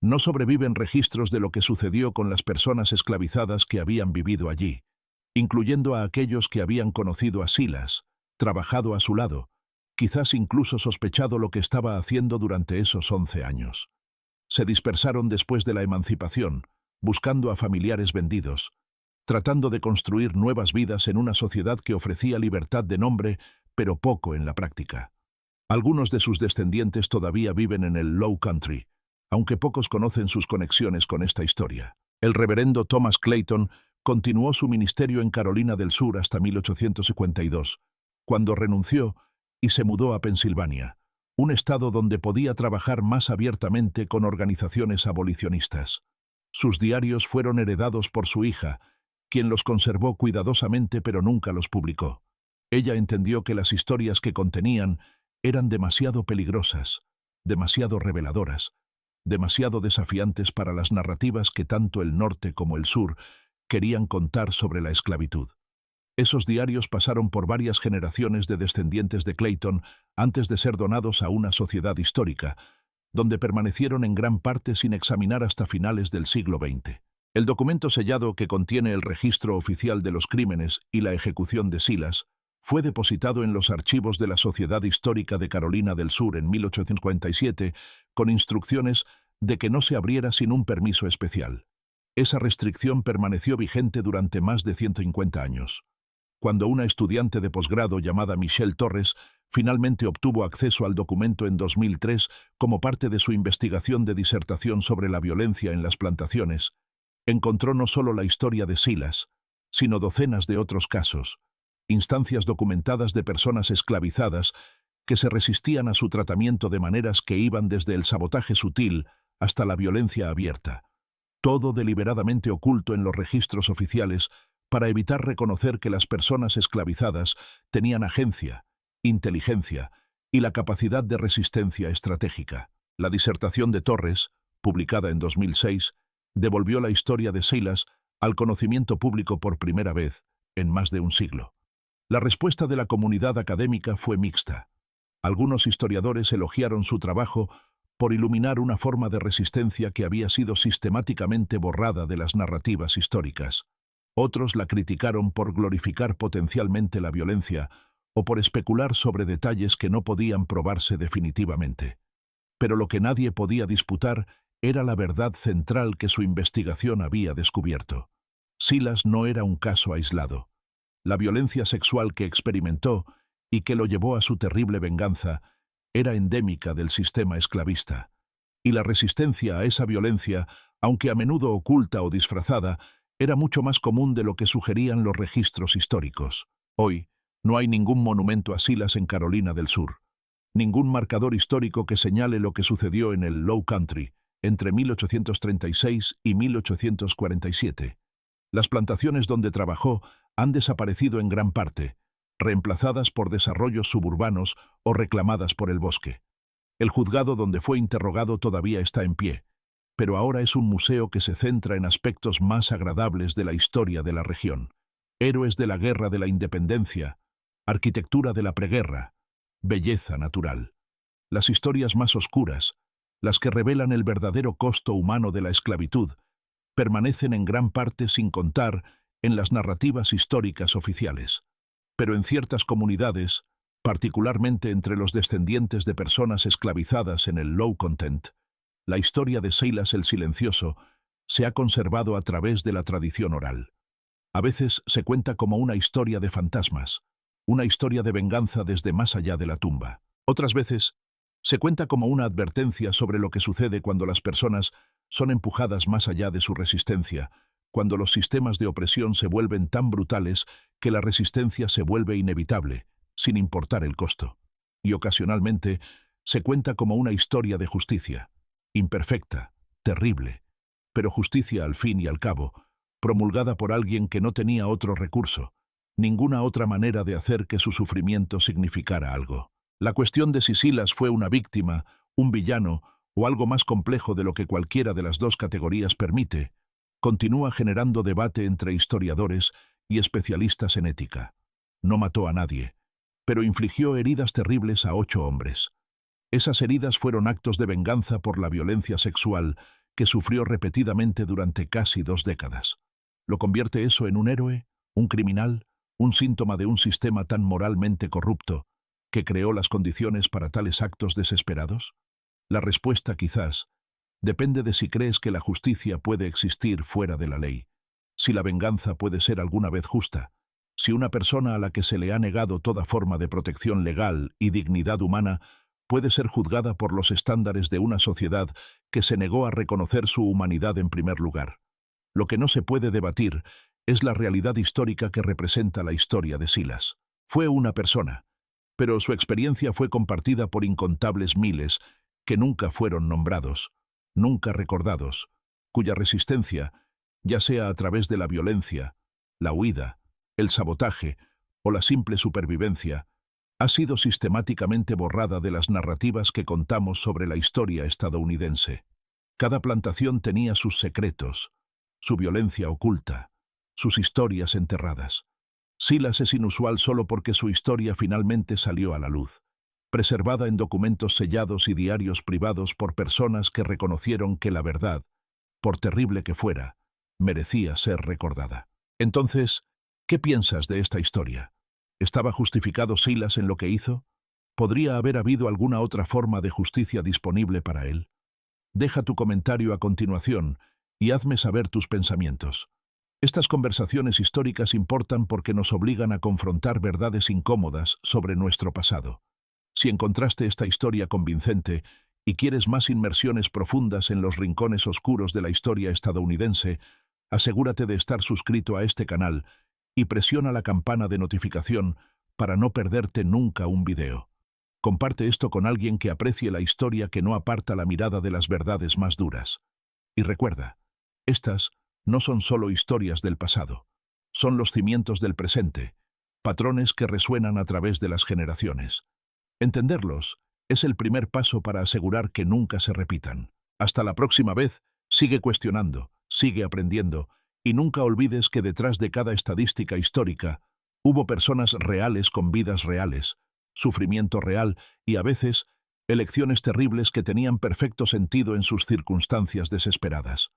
No sobreviven registros de lo que sucedió con las personas esclavizadas que habían vivido allí, incluyendo a aquellos que habían conocido a Silas, trabajado a su lado, quizás incluso sospechado lo que estaba haciendo durante esos 11 años. Se dispersaron después de la emancipación, buscando a familiares vendidos, tratando de construir nuevas vidas en una sociedad que ofrecía libertad de nombre, pero poco en la práctica. Algunos de sus descendientes todavía viven en el Low Country, aunque pocos conocen sus conexiones con esta historia. El reverendo Thomas Clayton continuó su ministerio en Carolina del Sur hasta 1852, cuando renunció y se mudó a Pensilvania, un estado donde podía trabajar más abiertamente con organizaciones abolicionistas. Sus diarios fueron heredados por su hija, quien los conservó cuidadosamente pero nunca los publicó. Ella entendió que las historias que contenían eran demasiado peligrosas, demasiado reveladoras, demasiado desafiantes para las narrativas que tanto el norte como el sur querían contar sobre la esclavitud. Esos diarios pasaron por varias generaciones de descendientes de Clayton antes de ser donados a una sociedad histórica, donde permanecieron en gran parte sin examinar hasta finales del siglo XX. El documento sellado que contiene el registro oficial de los crímenes y la ejecución de Silas fue depositado en los archivos de la Sociedad Histórica de Carolina del Sur en 1847, con instrucciones de que no se abriera sin un permiso especial. Esa restricción permaneció vigente durante más de 150 años. Cuando una estudiante de posgrado llamada Michelle Torres finalmente obtuvo acceso al documento en 2003 como parte de su investigación de disertación sobre la violencia en las plantaciones, encontró no solo la historia de Silas, sino docenas de otros casos, instancias documentadas de personas esclavizadas que se resistían a su tratamiento de maneras que iban desde el sabotaje sutil hasta la violencia abierta, todo deliberadamente oculto en los registros oficiales para evitar reconocer que las personas esclavizadas tenían agencia, inteligencia y la capacidad de resistencia estratégica. La disertación de Torres, publicada en 2006, devolvió la historia de Silas al conocimiento público por primera vez en más de un siglo. La respuesta de la comunidad académica fue mixta. Algunos historiadores elogiaron su trabajo por iluminar una forma de resistencia que había sido sistemáticamente borrada de las narrativas históricas. Otros la criticaron por glorificar potencialmente la violencia o por especular sobre detalles que no podían probarse definitivamente. Pero lo que nadie podía disputar era la verdad central que su investigación había descubierto. Silas no era un caso aislado. La violencia sexual que experimentó y que lo llevó a su terrible venganza era endémica del sistema esclavista. Y la resistencia a esa violencia, aunque a menudo oculta o disfrazada, era mucho más común de lo que sugerían los registros históricos. Hoy, no hay ningún monumento a Silas en Carolina del Sur, ningún marcador histórico que señale lo que sucedió en el Low Country entre 1836 y 1847. Las plantaciones donde trabajó han desaparecido en gran parte, reemplazadas por desarrollos suburbanos o reclamadas por el bosque. El juzgado donde fue interrogado todavía está en pie, pero ahora es un museo que se centra en aspectos más agradables de la historia de la región. Héroes de la Guerra de la Independencia, arquitectura de la preguerra, belleza natural. Las historias más oscuras, las que revelan el verdadero costo humano de la esclavitud, permanecen en gran parte sin contar en las narrativas históricas oficiales. Pero en ciertas comunidades, particularmente entre los descendientes de personas esclavizadas en el Low Content, la historia de Silas el Silencioso se ha conservado a través de la tradición oral. A veces se cuenta como una historia de fantasmas, una historia de venganza desde más allá de la tumba. Otras veces se cuenta como una advertencia sobre lo que sucede cuando las personas son empujadas más allá de su resistencia, cuando los sistemas de opresión se vuelven tan brutales que la resistencia se vuelve inevitable, sin importar el costo. Y ocasionalmente se cuenta como una historia de justicia, imperfecta, terrible, pero justicia al fin y al cabo, promulgada por alguien que no tenía otro recurso, ninguna otra manera de hacer que su sufrimiento significara algo. La cuestión de si Silas fue una víctima, un villano o algo más complejo de lo que cualquiera de las dos categorías permite, continúa generando debate entre historiadores y especialistas en ética. No mató a nadie, pero infligió heridas terribles a 8 hombres. Esas heridas fueron actos de venganza por la violencia sexual que sufrió repetidamente durante casi 2 décadas. ¿Lo convierte eso en un héroe, un criminal, un síntoma de un sistema tan moralmente corrupto que creó las condiciones para tales actos desesperados? La respuesta, quizás, depende de si crees que la justicia puede existir fuera de la ley, si la venganza puede ser alguna vez justa, si una persona a la que se le ha negado toda forma de protección legal y dignidad humana puede ser juzgada por los estándares de una sociedad que se negó a reconocer su humanidad en primer lugar. Lo que no se puede debatir es la realidad histórica que representa la historia de Silas. Fue una persona, pero su experiencia fue compartida por incontables miles que nunca fueron nombrados, nunca recordados, cuya resistencia, ya sea a través de la violencia, la huida, el sabotaje o la simple supervivencia, ha sido sistemáticamente borrada de las narrativas que contamos sobre la historia estadounidense. Cada plantación tenía sus secretos, su violencia oculta, sus historias enterradas. Silas es inusual solo porque su historia finalmente salió a la luz, preservada en documentos sellados y diarios privados por personas que reconocieron que la verdad, por terrible que fuera, merecía ser recordada. Entonces, ¿qué piensas de esta historia? ¿Estaba justificado Silas en lo que hizo? ¿Podría haber habido alguna otra forma de justicia disponible para él? Deja tu comentario a continuación y hazme saber tus pensamientos. Estas conversaciones históricas importan porque nos obligan a confrontar verdades incómodas sobre nuestro pasado. Si encontraste esta historia convincente y quieres más inmersiones profundas en los rincones oscuros de la historia estadounidense, asegúrate de estar suscrito a este canal y presiona la campana de notificación para no perderte nunca un video. Comparte esto con alguien que aprecie la historia que no aparta la mirada de las verdades más duras. Y recuerda, estas no son solo historias del pasado, son los cimientos del presente, patrones que resuenan a través de las generaciones. Entenderlos es el primer paso para asegurar que nunca se repitan. Hasta la próxima vez, sigue cuestionando, sigue aprendiendo, y nunca olvides que detrás de cada estadística histórica hubo personas reales con vidas reales, sufrimiento real y, a veces, elecciones terribles que tenían perfecto sentido en sus circunstancias desesperadas.